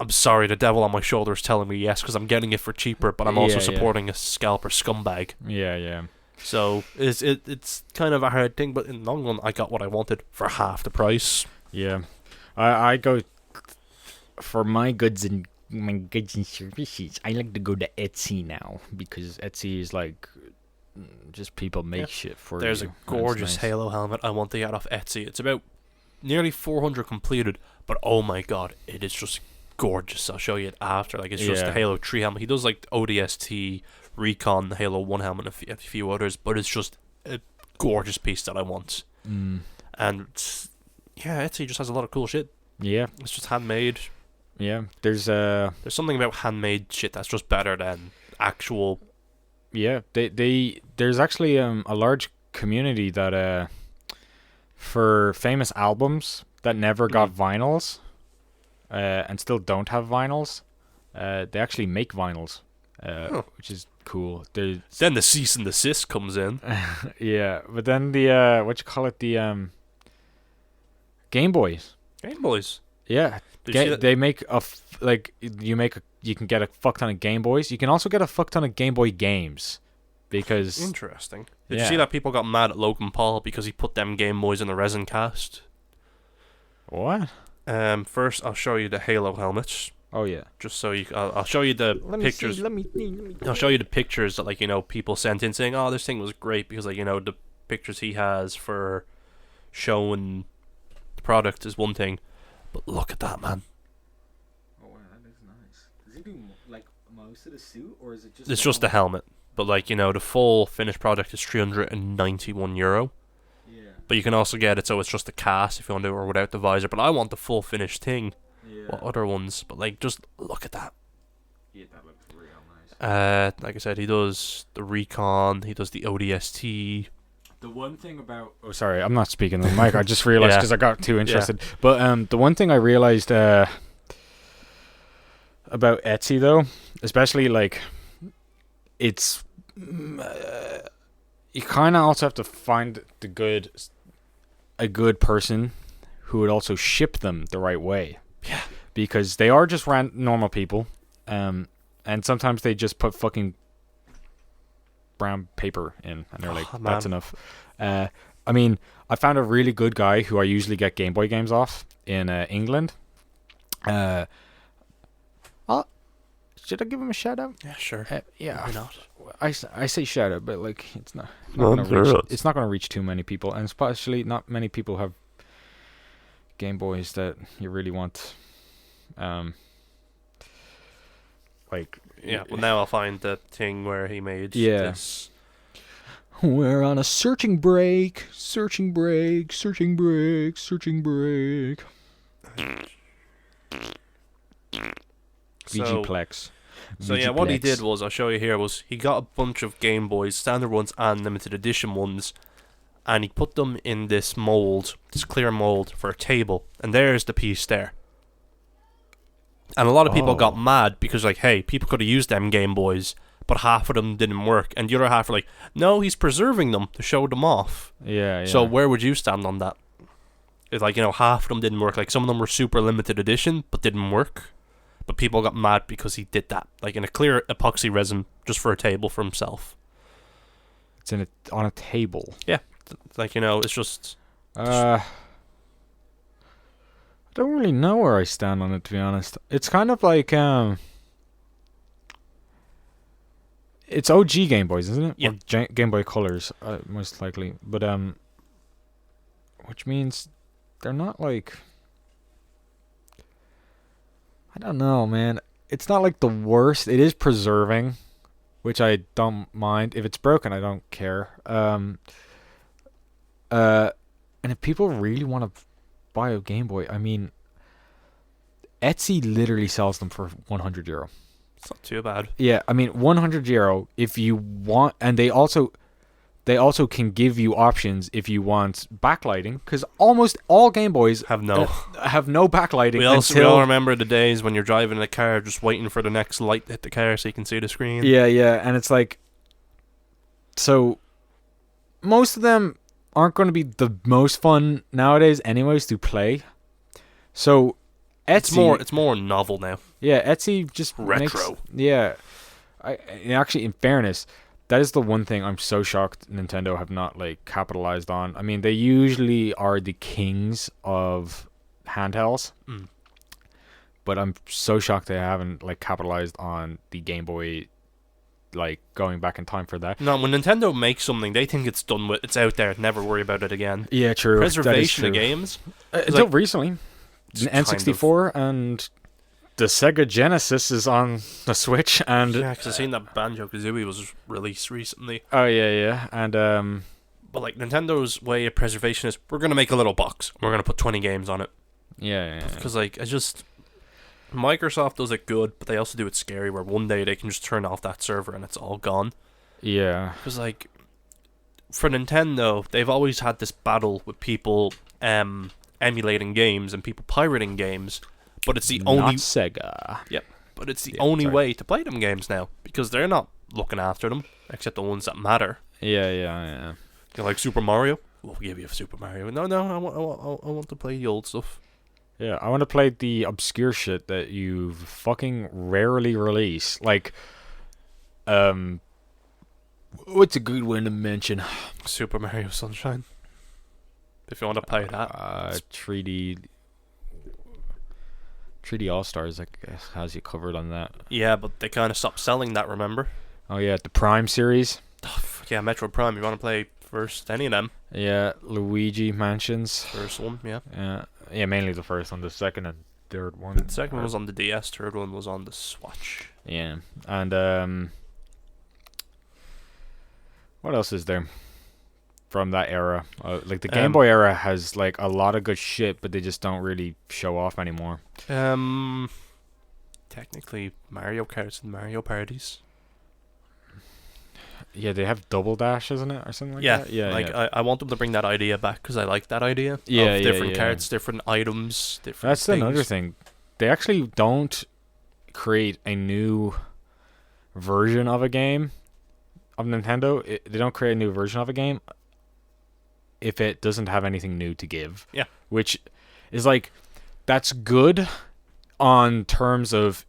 B: I'm sorry, the devil on my shoulder is telling me yes, because I'm getting it for cheaper, but I'm also supporting a scalper scumbag.
A: Yeah, yeah.
B: So it's kind of a hard thing, but in the long run, I got what I wanted for half the price.
A: Yeah. I go for my goods and services. I like to go to Etsy now, because Etsy is like just people make shit for
B: There's
A: you.
B: a gorgeous
A: nice.
B: Halo helmet I want to get off Etsy. It's about nearly 400 completed, but oh my god, it is just gorgeous. I'll show you it after. Like, it's just the Halo 3 helmet. He does like ODST, Recon, the Halo 1 helmet, and a few others, but it's just a gorgeous piece that I want.
A: Mm.
B: And yeah, Etsy just has a lot of cool shit.
A: Yeah.
B: It's just handmade.
A: Yeah. There's
B: something about handmade shit that's just better than actual.
A: Yeah, there's actually a large community that for famous albums that never got vinyls and still don't have vinyls. They actually make vinyls, which is cool.
B: Then the cease and desist comes in.
A: Yeah, but then the what you call it, the Game Boys.
B: Game Boys.
A: Yeah, they make you can get a fuck ton of Game Boys. You can also get a fuck ton of Game Boy games, because
B: interesting. Did you see that people got mad at Logan Paul because he put them Game Boys in the resin cast?
A: What?
B: First I'll show you the Halo helmets.
A: Oh yeah.
B: Just so you, I'll show you the pictures. I'll show you the pictures that, like, you know, people sent in saying, "Oh, this thing was great," because, like, you know, the pictures he has for showing the product is one thing, but look at that, man.
A: Oh wow, that is nice. Does he do like most of the suit, or is it just?
B: It's just the helmet, but, like, you know, the full finished product is €391.
A: Yeah.
B: But you can also get it so it's just the cast if you want to do it, or without the visor. But I want the full finished thing.
A: Yeah.
B: What other ones? But, like, just look at that.
A: Yeah, that looks real nice.
B: Like I said, he does the Recon, he does the ODST.
A: The one thing about sorry, I'm not speaking on the mic. I just realized because I got too interested.
B: Yeah.
A: But the one thing I realized about Etsy though, especially like, it's you kind of also have to find a good person who would also ship them the right way.
B: Yeah.
A: Because they are just normal people, and sometimes they just put fucking brown paper in, and they're like, that's enough. I mean, I found a really good guy who I usually get Game Boy games off in England. Should I give him a shout out?
B: Yeah, sure.
A: Yeah.
B: Why not?
A: I say shout out, but like, it's not gonna reach too many people, and especially not many people have Game Boys that you really want. Like,
B: yeah, well, now I'll find the thing where he made this.
A: We're on a searching break. VG Plex.
B: So yeah, what he did was, I'll show you here, was he got a bunch of Game Boys, standard ones and limited edition ones, and he put them in this mold, this clear mold for a table, and there's the piece there. And a lot of people got mad because, like, hey, people could have used them Game Boys, but half of them didn't work, and the other half were like, no, he's preserving them to show them off.
A: Yeah, yeah.
B: So where would you stand on that? It's like, half of them didn't work. Like, some of them were super limited edition, but didn't work. But people got mad because he did that, like in a clear epoxy resin, just for a table for himself.
A: It's on a table.
B: Yeah, like it's just.
A: I don't really know where I stand on it, to be honest. It's kind of like it's OG Game Boys, isn't it?
B: Yeah.
A: Or Game Boy Colors, most likely. But which means they're not like. I don't know, man. It's not like the worst. It is preserving, which I don't mind. If it's broken, I don't care. And if people really want to buy a Game Boy, I mean, Etsy literally sells them for €100.
B: It's not too bad.
A: Yeah, I mean, €100 if you want, and they also can give you options if you want backlighting, because almost all Game Boys
B: have no
A: backlighting.
B: We all remember the days when you're driving in a car just waiting for the next light to hit the car so you can see the screen.
A: Yeah, and it's like, so most of them aren't going to be the most fun nowadays anyways to play. So Etsy,
B: it's more novel now.
A: Yeah, Etsy just
B: retro.
A: Actually, in fairness, that is the one thing I'm so shocked Nintendo have not like capitalized on. I mean, they usually are the kings of handhelds, but I'm so shocked they haven't like capitalized on the Game Boy, like going back in time for that.
B: No, when Nintendo makes something, they think it's done with. It's out there. Never worry about it again.
A: Yeah, true.
B: Preservation of games.
A: Until recently, the N64 and the Sega Genesis is on the Switch, and
B: yeah, because I've seen that Banjo-Kazooie was released recently.
A: Oh yeah, and
B: but like Nintendo's way of preservation is, we're gonna make a little box, we're gonna put 20 games on it.
A: Yeah.
B: Because Microsoft does it good, but they also do it scary, where one day they can just turn off that server and it's all gone.
A: Yeah.
B: Because like, for Nintendo, they've always had this battle with people emulating games and people pirating games. But it's the only
A: Sega.
B: Yep. But it's the only way to play them games now, because they're not looking after them except the ones that matter.
A: Yeah.
B: Like Super Mario. We'll give you Super Mario. No, I want to play the old stuff.
A: Yeah, I want to play the obscure shit that you fucking rarely release. Like, what's a good one to mention?
B: Super Mario Sunshine. If you want to play that.
A: 3D All-Stars, I guess, has you covered on that.
B: Yeah, but they kind of stopped selling that, remember?
A: Oh, yeah, the Prime series.
B: Yeah, Metroid Prime. You want to play first any of them?
A: Yeah, Luigi Mansions.
B: First one, yeah.
A: Yeah, mainly the first one. The second and third one.
B: The second one was on the DS, third one was on the Switch.
A: Yeah, and what else is there from that era? Like the Game Boy era has like a lot of good shit, but they just don't really show off anymore.
B: Technically Mario Karts and Mario Parties.
A: Yeah, they have Double Dash, isn't it, or something like that? Yeah,
B: I want them to bring that idea back, because I like that idea.
A: Yeah,
B: of different carts, different items, different
A: That's
B: things.
A: another thing. They actually don't create a new version of a game of Nintendo. They don't create a new version of a game if it doesn't have anything new to give.
B: Yeah.
A: Which is like, that's good on terms of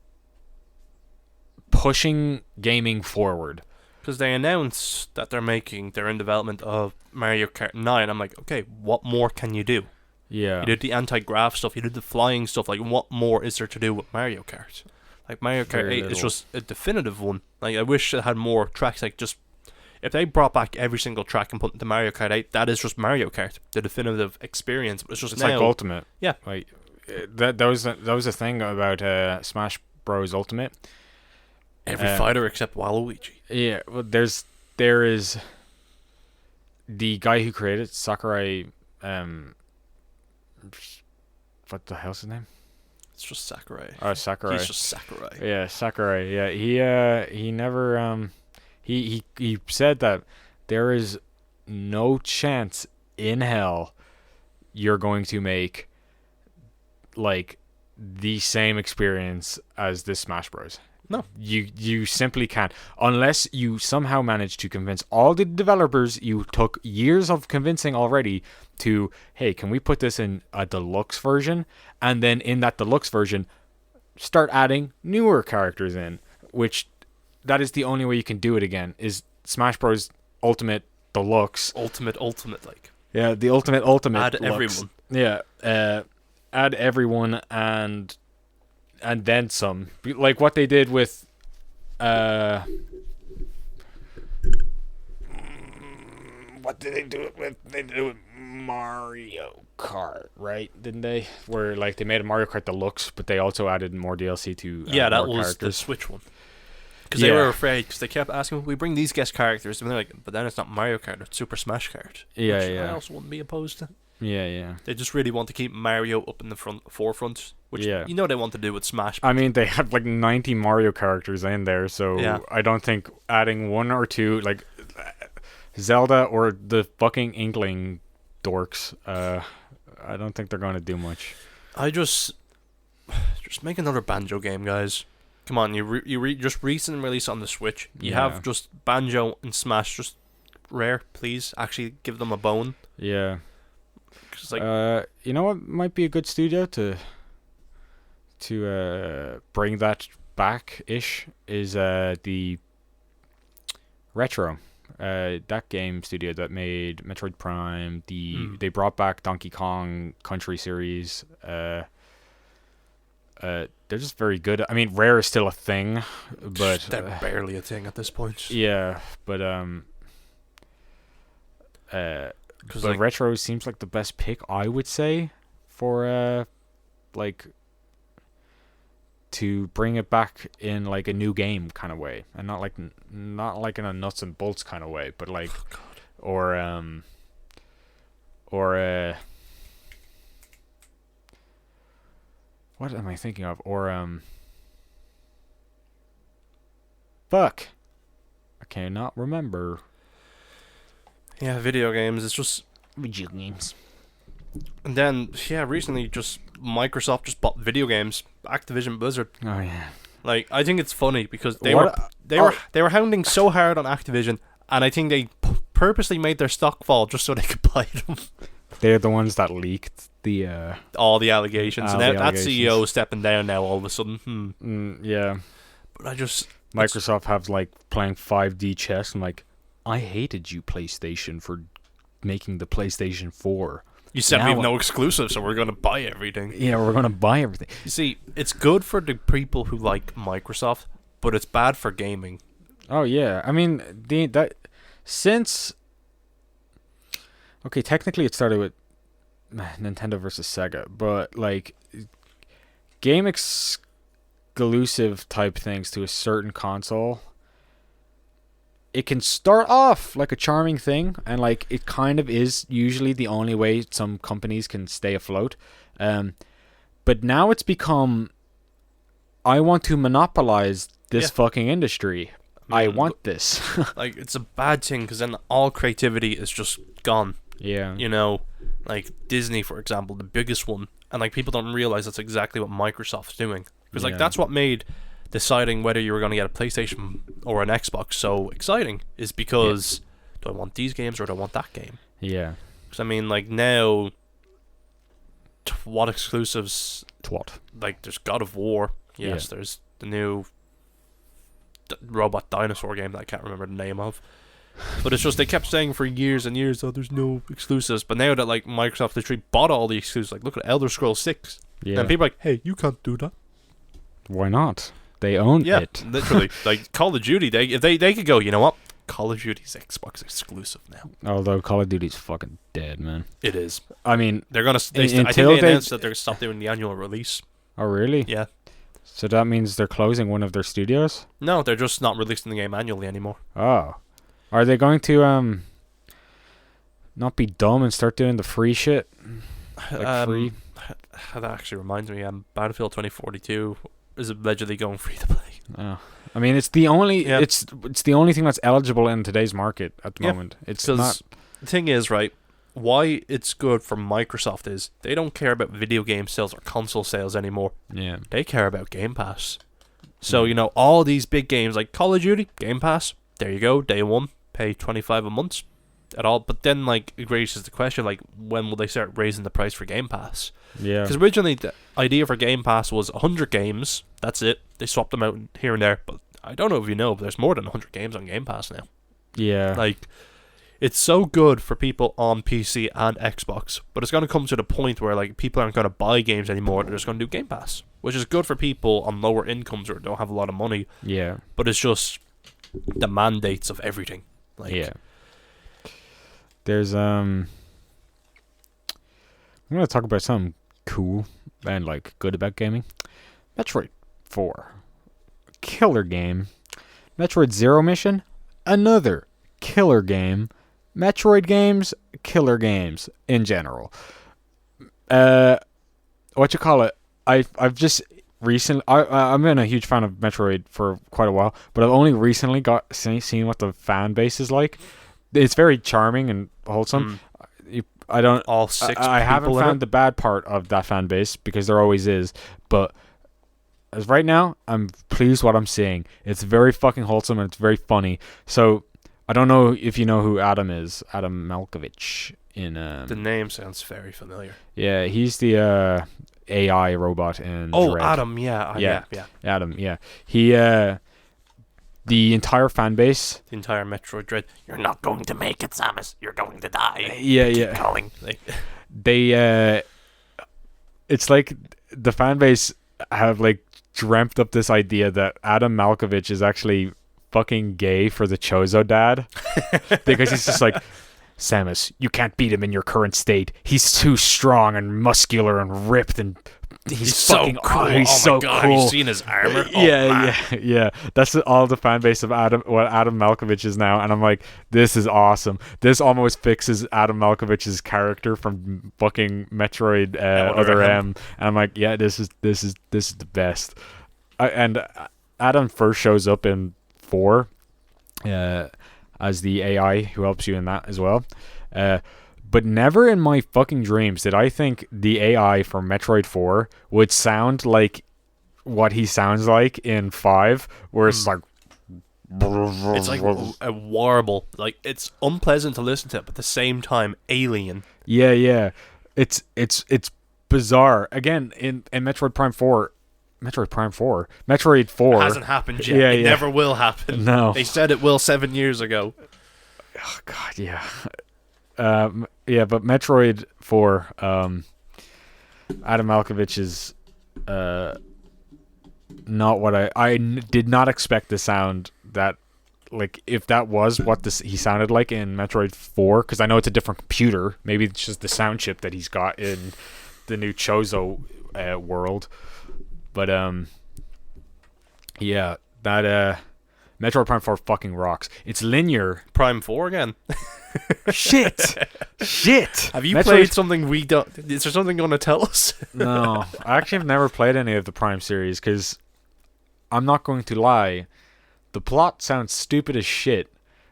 A: pushing gaming forward.
B: Because they announced that they're in development of Mario Kart 9. I'm like, okay, what more can you do?
A: Yeah.
B: You did the anti-grav stuff, you did the flying stuff, like what more is there to do with Mario Kart? Like Mario Kart 8 is just a definitive one. Like I wish it had more tracks, like just, if they brought back every single track and put it into Mario Kart 8, that is just Mario Kart, the definitive experience. But it's
A: like Ultimate.
B: Yeah.
A: Like that was a thing about Smash Bros Ultimate.
B: Every fighter except Waluigi.
A: Yeah, well, there is the guy who created Sakurai. What the hell's his name?
B: It's just Sakurai.
A: Oh, Sakurai.
B: He's just Sakurai.
A: Yeah, Sakurai. Yeah, he never he said that there is no chance in hell you're going to make like the same experience as this Smash Bros.
B: No.
A: You simply can't, unless you somehow manage to convince all the developers you took years of convincing already to, hey, can we put this in a deluxe version, and then in that deluxe version start adding newer characters in, which that is the only way you can do it again, is Smash Bros. Ultimate Deluxe.
B: Ultimate, like.
A: Yeah, the ultimate
B: Add
A: Deluxe.
B: everyone.
A: Yeah, add everyone and then some. Like what they did with what did they do it with? They did it with Mario Kart, right? Didn't they? Where like they made a Mario Kart Deluxe, but they also added more DLC to
B: that
A: more
B: was
A: characters.
B: the Switch one. Because they were afraid, because they kept asking, we bring these guest characters, and they're like, but then it's not Mario Kart, it's Super Smash Kart.
A: Yeah,
B: which
A: yeah.
B: I also wouldn't be opposed to.
A: Yeah.
B: They just really want to keep Mario up in the forefront, which you know they want to do with Smash.
A: I mean, they had like 90 Mario characters in there, so I don't think adding one or two, like Zelda or the fucking Inkling dorks, I don't think they're going to do much.
B: I just make another Banjo game, guys. Come on, just recent release on the Switch. You have just Banjo and Smash, just rare. Please, actually give them a bone.
A: Yeah.
B: Like,
A: you know what might be a good studio to bring that back ish is the Retro. That game studio that made Metroid Prime. They brought back Donkey Kong Country series. They're just very good. I mean, Rare is still a thing, but
B: they're barely a thing at this point.
A: Yeah, but like, Retro seems like the best pick, I would say, for like to bring it back in like a new game kind of way, and not like in a nuts and bolts kind of way, but like or what am I thinking of? Or fuck, I cannot remember.
B: Yeah, video games. It's just
A: video games.
B: And then recently, just Microsoft just bought video games. Activision Blizzard.
A: Oh yeah.
B: Like, I think it's funny because they were hounding so hard on Activision, and I think they purposely made their stock fall just so they could buy them.
A: They're the ones that leaked the
B: all the allegations, and that CEO is stepping down now all of a sudden.
A: Yeah,
B: but
A: Microsoft have like playing 5D chess. I'm like, I hated you, PlayStation, for making the PlayStation 4.
B: You said we have no exclusives, so we're going to buy everything.
A: Yeah, we're going to buy everything.
B: You see, it's good for the people who like Microsoft, but it's bad for gaming.
A: Oh yeah, I mean technically it started with Nintendo versus Sega, but like game exclusive type things to a certain console, it can start off like a charming thing, and like it kind of is usually the only way some companies can stay afloat. But now it's become, I want to monopolize this fucking industry. I want this.
B: Like, it's a bad thing because then all creativity is just gone.
A: Yeah.
B: You know, like Disney, for example, the biggest one, and like people don't realize that's exactly what Microsoft's doing, because like that's what made deciding whether you were going to get a PlayStation or an Xbox so exciting, is because do I want these games or do I want that game?
A: Yeah.
B: Because I mean, like now, what exclusives? Like there's God of War. Yes, there's the new robot dinosaur game that I can't remember the name of. But it's just they kept saying for years and years, oh, there's no exclusives. But now that like Microsoft literally bought all the exclusives, like look at Elder Scrolls 6.
A: Yeah.
B: And people are like, hey, you can't do that.
A: Why not? They own it.
B: Yeah, literally. Like Call of Duty, they could go, you know what? Call of Duty's Xbox exclusive now.
A: Although Call of Duty's fucking dead, man.
B: It is.
A: I mean,
B: they're gonna. I think they announced that they're gonna stop doing the annual release.
A: Oh really?
B: Yeah.
A: So that means they're closing one of their studios?
B: No, they're just not releasing the game annually anymore.
A: Oh. Are they going to not be dumb and start doing the free shit? Like free?
B: That actually reminds me, Battlefield 2042 is allegedly going free to play.
A: Oh. I mean, it's the only it's the only thing that's eligible in today's market at the moment. It's not.
B: the thing is, right, why it's good for Microsoft is they don't care about video game sales or console sales anymore.
A: Yeah.
B: They care about Game Pass. So, you know, all these big games like Call of Duty, Game Pass, there you go, day one, pay $25 a month at all. But then, like, it raises the question, like, when will they start raising the price for Game Pass?
A: Yeah.
B: Because originally the idea for Game Pass was 100 games, that's it. They swapped them out here and there. But I don't know if you know, but there's more than 100 games on Game Pass now.
A: Yeah.
B: Like, it's so good for people on PC and Xbox, but it's going to come to the point where, like, people aren't going to buy games anymore. They're just going to do Game Pass, which is good for people on lower incomes or don't have a lot of money.
A: Yeah.
B: But it's just the mandates of everything. Like,
A: Yeah. There's I'm gonna talk about something cool and like good about gaming. Metroid 4, killer game. Metroid Zero Mission, another killer game. Metroid games, killer games in general. What you call it? I've just recently I've been a huge fan of Metroid for quite a while, but I've only recently seen what the fan base is like. It's very charming and wholesome. I don't.
B: all six.
A: I haven't
B: people in
A: found
B: it.
A: the bad part of that fan base because there always is. But as right now, I'm pleased what I'm seeing. It's very fucking wholesome and it's very funny. So I don't know if you know who Adam is. Adam Malkovich in.
B: The name sounds very familiar.
A: Yeah, he's the AI robot in.
B: Oh,
A: Dread.
B: Adam. Yeah.
A: Adam. Yeah, he. The entire fan base.
B: The entire Metroid Dread. You're not going to make it, Samus. You're going to die.
A: Yeah.
B: Keep going. Like,
A: They. It's like the fan base have like dreamt up this idea that Adam Malkovich is actually fucking gay for the Chozo dad because he's just like, Samus, you can't beat him in your current state. He's too strong and muscular and ripped and he's fucking
B: so cool.
A: He's
B: oh
A: so
B: my God,
A: cool.
B: Have you seen his armor?
A: Yeah. That's all the fan base of what Adam Malkovich is now, and I'm like, this is awesome. This almost fixes Adam Malkovich's character from fucking Metroid Other M, and I'm like, yeah, this is the best. And Adam first shows up in 4 as the AI who helps you in that as well. But never in my fucking dreams did I think the AI from Metroid 4 would sound like what he sounds like in 5, where it's like...
B: It's like a warble. Like, it's unpleasant to listen to, but at the same time, alien.
A: Yeah. It's bizarre. Again, in Metroid Prime 4... Metroid 4...
B: It hasn't happened yet. It never will happen.
A: No.
B: They said it will 7 years ago.
A: Oh, God, yeah. But Metroid 4, Adam Malkovich is not what I did not expect to sound that, like, if that was what he sounded like in Metroid 4, because I know it's a different computer. Maybe it's just the sound chip that he's got in the new Chozo world. But, yeah, that, Metroid Prime 4 fucking rocks. It's linear.
B: Prime 4 again?
A: Shit.
B: Have you played something we don't... Is there something going to tell us?
A: No. I actually have never played any of the Prime series because I'm not going to lie. The plot sounds stupid as shit.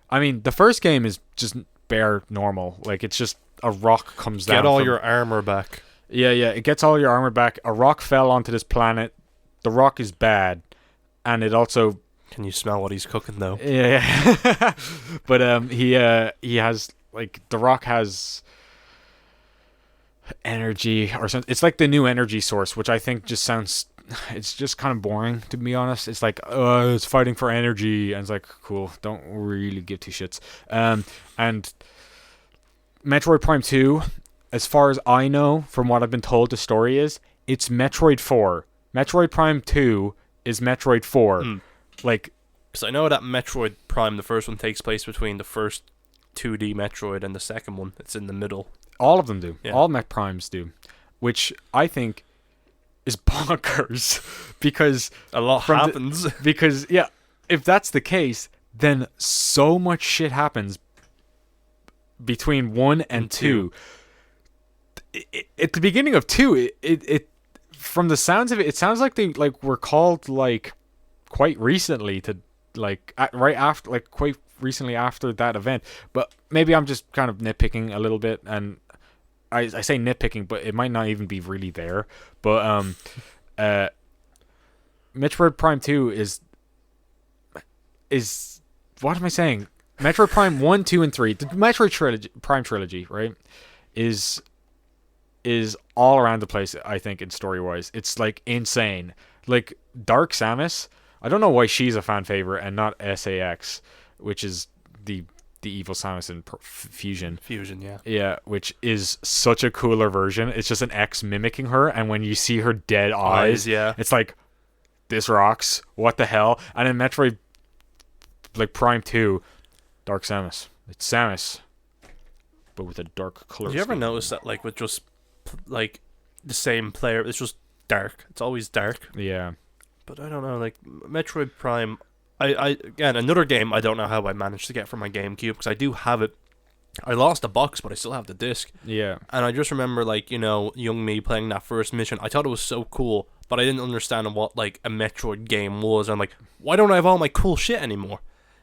A: I mean, the first game is just bare normal. Like, it's just a rock comes down.
B: Get all your armor back.
A: Yeah. It gets all your armor back. A rock fell onto this planet. The rock is bad. And it also...
B: Can you smell what he's cooking, though?
A: Yeah. But he has, like, the rock has energy or something. It's like the new energy source, which I think just sounds... It's just kind of boring, to be honest. It's like, it's fighting for energy. And it's like, cool, don't really give two shits. And Metroid Prime 2, as far as I know, from what I've been told the story is, it's Metroid 4. Metroid Prime 2 is Metroid 4. Like,
B: because I know that Metroid Prime, the first one, takes place between the first 2D Metroid and the second one. It's in the middle.
A: All of them do.
B: Yeah.
A: All Met Primes do. Which I think is bonkers. Because
B: a lot happens.
A: Because, yeah, if that's the case, then so much shit happens between 1 and 2. At the beginning of 2, it from the sounds of it, it sounds like they were called, like, quite recently to, like, right after, like, quite recently after that event. But maybe I'm just kind of nitpicking a little bit, and I say nitpicking, but it might not even be really there. But Metroid Prime 2 is what am I saying? Metroid Prime 1, 2, and 3, the Metroid Prime trilogy, right? Is all around the place, I think, in story-wise. It's, like, insane. Like, Dark Samus, I don't know why she's a fan favorite and not SAX, which is the evil Samus in Fusion.
B: Fusion, yeah.
A: Yeah, which is such a cooler version. It's just an X mimicking her, and when you see her dead eyes,
B: yeah.
A: it's like, this rocks. What the hell? And in Metroid, like, Prime 2, Dark Samus. It's Samus, but with a dark color.
B: Have you ever noticed that, like, with just like the same player, it's just dark. It's always dark.
A: Yeah.
B: But I don't know, like Metroid Prime. I again, another game I don't know how I managed to get from my GameCube, because I do have it. I lost the box, but I still have the disc.
A: Yeah.
B: And I just remember, like, you know, young me playing that first mission. I thought it was so cool, but I didn't understand what, like, a Metroid game was. I'm like, why don't I have all my cool shit anymore?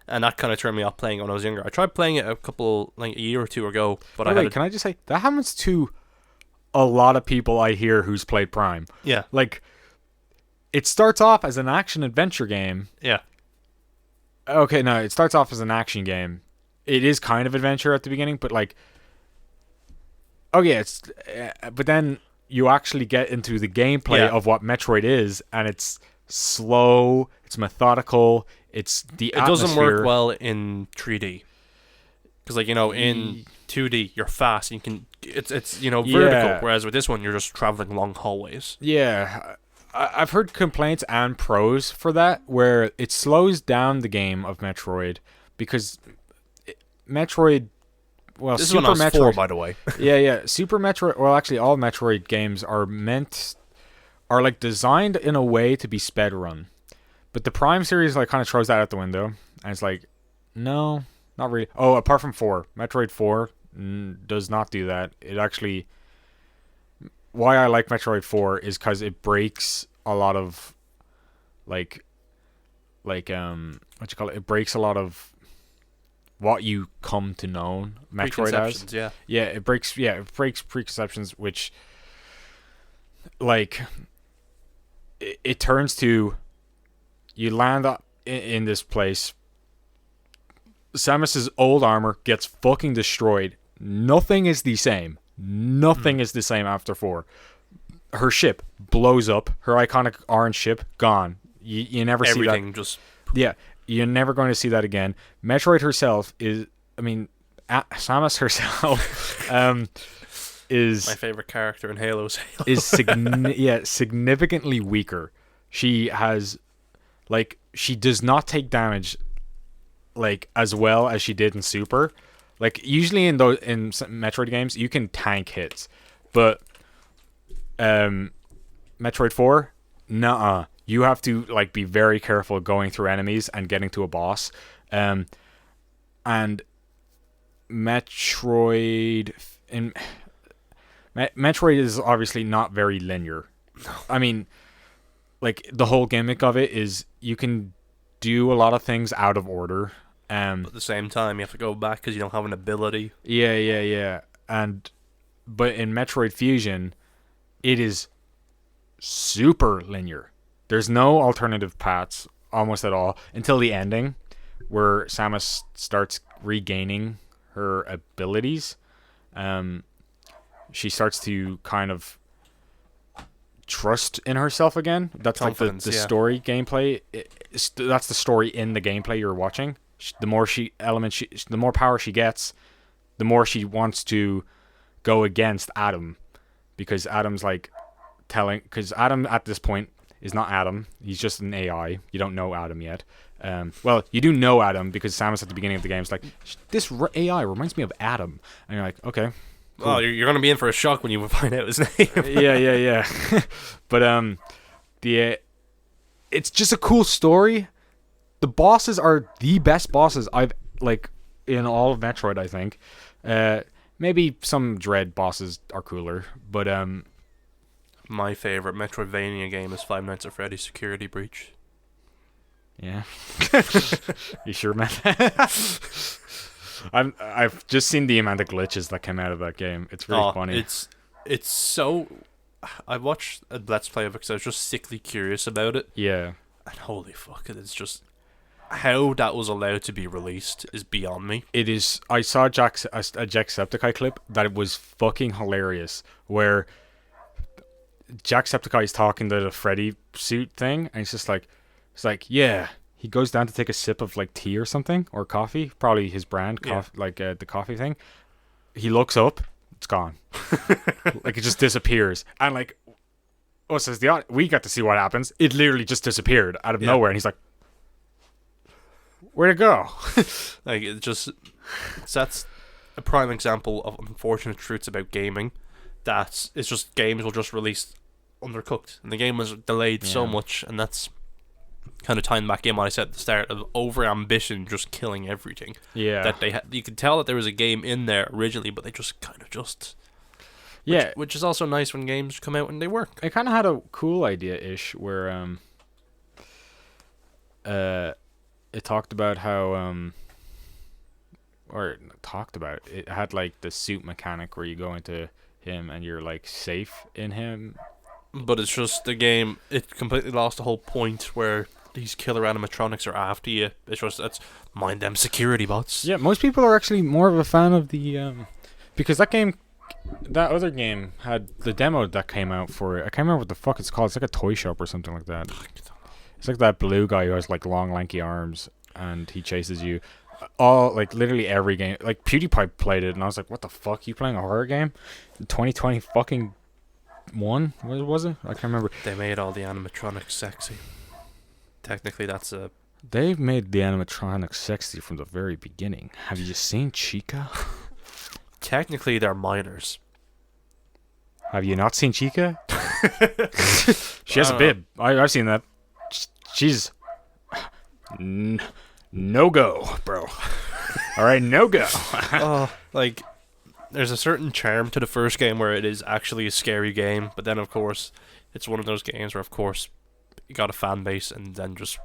B: And that kind of turned me off playing it when I was younger. I tried playing it a year or two ago, but
A: can I just say that happens to a lot of people I hear who's played Prime.
B: Yeah.
A: Like, it starts off as an action adventure game.
B: Yeah.
A: Okay, no, it starts off as an action game. It is kind of adventure at the beginning, but like, oh yeah, but then you actually get into the gameplay of what Metroid is, and it's slow, it's methodical, it's the atmosphere.
B: It doesn't work well in 3D. Because, like, you know, in 2D, you're fast. You can, it's you know, vertical. Whereas with this one, you're just traveling long hallways.
A: Yeah, I've heard complaints and pros for that, where it slows down the game of Metroid, because Metroid, well,
B: this
A: Super
B: one has
A: Metroid,
B: 4, by the way.
A: yeah, Super Metroid. Well, actually, all Metroid games are like designed in a way to be sped run, but the Prime series like kind of throws that out the window, and it's like, no. Not really. Oh, apart from 4. Metroid 4 does not do that. It actually... Why I like Metroid 4 is because it breaks a lot of... what you call it? It breaks a lot of what you come to know Metroid as.
B: Yeah.
A: Yeah, it breaks preconceptions, which... Like... It turns to... You land in this place... Samus's old armor gets fucking destroyed. Nothing is the same. Nothing is the same after 4. Her ship blows up. Her iconic orange ship, gone. You never see that.
B: Everything just...
A: Yeah, you're never going to see that again. Metroid herself is... I mean, Samus herself is...
B: My favorite character in Halo's Halo.
A: Is significantly weaker. She has... Like, she does not take damage... like as well as she did in Super. Like usually in Metroid games you can tank hits, but Metroid 4, nuh-uh. You have to like be very careful going through enemies and getting to a boss. And Metroid Metroid is obviously not very linear. I mean, like the whole gimmick of it is you can do a lot of things out of order.
B: But at the same time, you have to go back because you don't have an ability.
A: Yeah. But in Metroid Fusion, it is super linear. There's no alternative paths almost at all until the ending, where Samus starts regaining her abilities. She starts to kind of trust in herself again. That's like the story gameplay. That's the story in the gameplay you're watching. The more power she gets, the more she wants to go against Adam, because Adam's like because Adam at this point is not Adam. He's just an AI. You don't know Adam yet. Well, you do know Adam because Samus at the beginning of the game is like, this AI reminds me of Adam, and you're like, okay. Cool.
B: Well, you're gonna be in for a shock when you find out his name.
A: yeah. But it's just a cool story. The bosses are the best bosses I've like in all of Metroid, I think. Maybe some Dread bosses are cooler, but
B: my favorite Metroidvania game is Five Nights at Freddy's Security Breach.
A: Yeah. You sure, man? I've just seen the amount of glitches that came out of that game. It's really funny.
B: It's so. I watched a Let's Play of it because I was just sickly curious about it.
A: Yeah.
B: And holy fuck, it's just how that was allowed to be released is beyond me.
A: It is. I saw a Jacksepticeye clip that was fucking hilarious, where Jacksepticeye is talking to the Freddy suit thing, and it's like, yeah. He goes down to take a sip of like tea or something or coffee, probably his brand, the coffee thing. He looks up, it's gone, like it just disappears, and like, oh, says we got to see what happens. It literally just disappeared out of nowhere, and he's like, where'd it go?
B: Like it just that's a prime example of unfortunate truths about gaming. That it's just games will just release undercooked, and the game was delayed so much, and that's kind of tying back in what I said at the start of over ambition just killing everything.
A: Yeah,
B: that they you could tell that there was a game in there originally, but they just kind of which is also nice when games come out and they work.
A: It kind of had a cool idea ish where it talked about how it had like the suit mechanic where you go into him and you're like safe in him,
B: but it's just the game, it completely lost the whole point where these killer animatronics are after you. It's mind them security bots.
A: Yeah, most people are actually more of a fan of the because that other game had the demo that came out for it. I can't remember what the fuck it's called. It's like a toy shop or something like that. It's like that blue guy who has like long lanky arms and he chases you. All like literally every game, like PewDiePie played it and I was like, what the fuck, you playing a horror game? 2020 fucking one? What was it? I can't remember.
B: They made all the animatronics sexy. Technically
A: they've made the animatronics sexy from the very beginning. Have you seen Chica?
B: Technically they're minors.
A: Have you not seen Chica? She has a bib. I've seen that. She's no go, bro. All right, no go.
B: Like there's a certain charm to the first game where it is actually a scary game, but then of course it's one of those games where of course you got a fan base and then just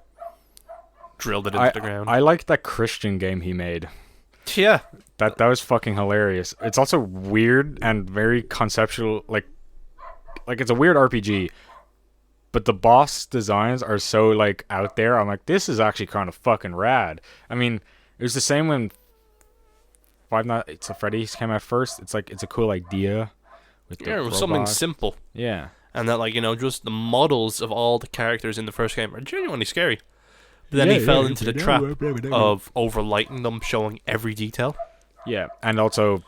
B: drilled it into the ground.
A: I liked that Christian game he made.
B: Yeah.
A: That was fucking hilarious. It's also weird and very conceptual, like it's a weird RPG, but the boss designs are so like out there. I'm like, this is actually kind of fucking rad. I mean, it was the same when Five Nights at Freddy's came out first. It's like, it's a cool idea with
B: it was something simple.
A: Yeah.
B: And that, like, you know, just the models of all the characters in the first game are genuinely scary. But then he fell into the trap of overlighting them, showing every detail.
A: Yeah, and also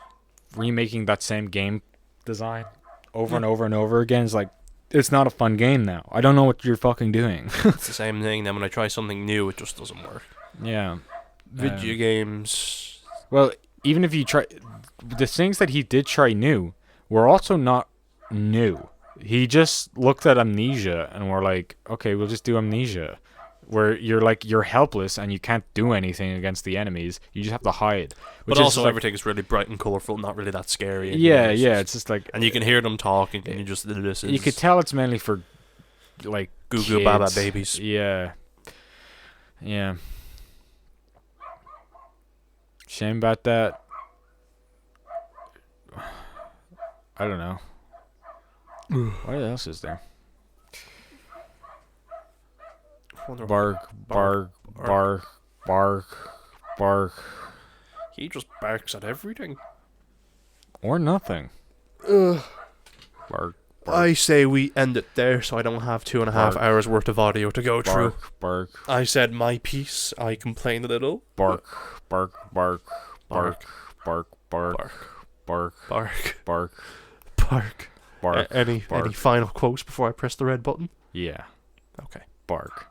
A: remaking that same game design over and over and over again is like, it's not a fun game now. I don't know what you're fucking doing.
B: It's the same thing. Then when I try something new, it just doesn't work.
A: Yeah.
B: Video games.
A: Well, even if you try, the things that he did try new were also not new. He just looked at Amnesia and we're like, okay, we'll just do Amnesia. Where you're like, you're helpless and you can't do anything against the enemies. You just have to hide.
B: But also everything is really bright and colourful, not really that scary.
A: Yeah, it's just like...
B: And you can hear them talking and you just...
A: You could tell it's mainly for, like,
B: Goo Baba babies.
A: Yeah. Yeah. Shame about that. I don't know. What else is there? Bark.
B: He just barks at everything.
A: Or nothing. Bark.
B: I say we end it there so I don't have 2.5 hours worth of audio to go through.
A: Bark.
B: I said my piece. I complained a little.
A: Bark.
B: Any final quotes before I press the red button?
A: Yeah.
B: Okay.
A: Bark.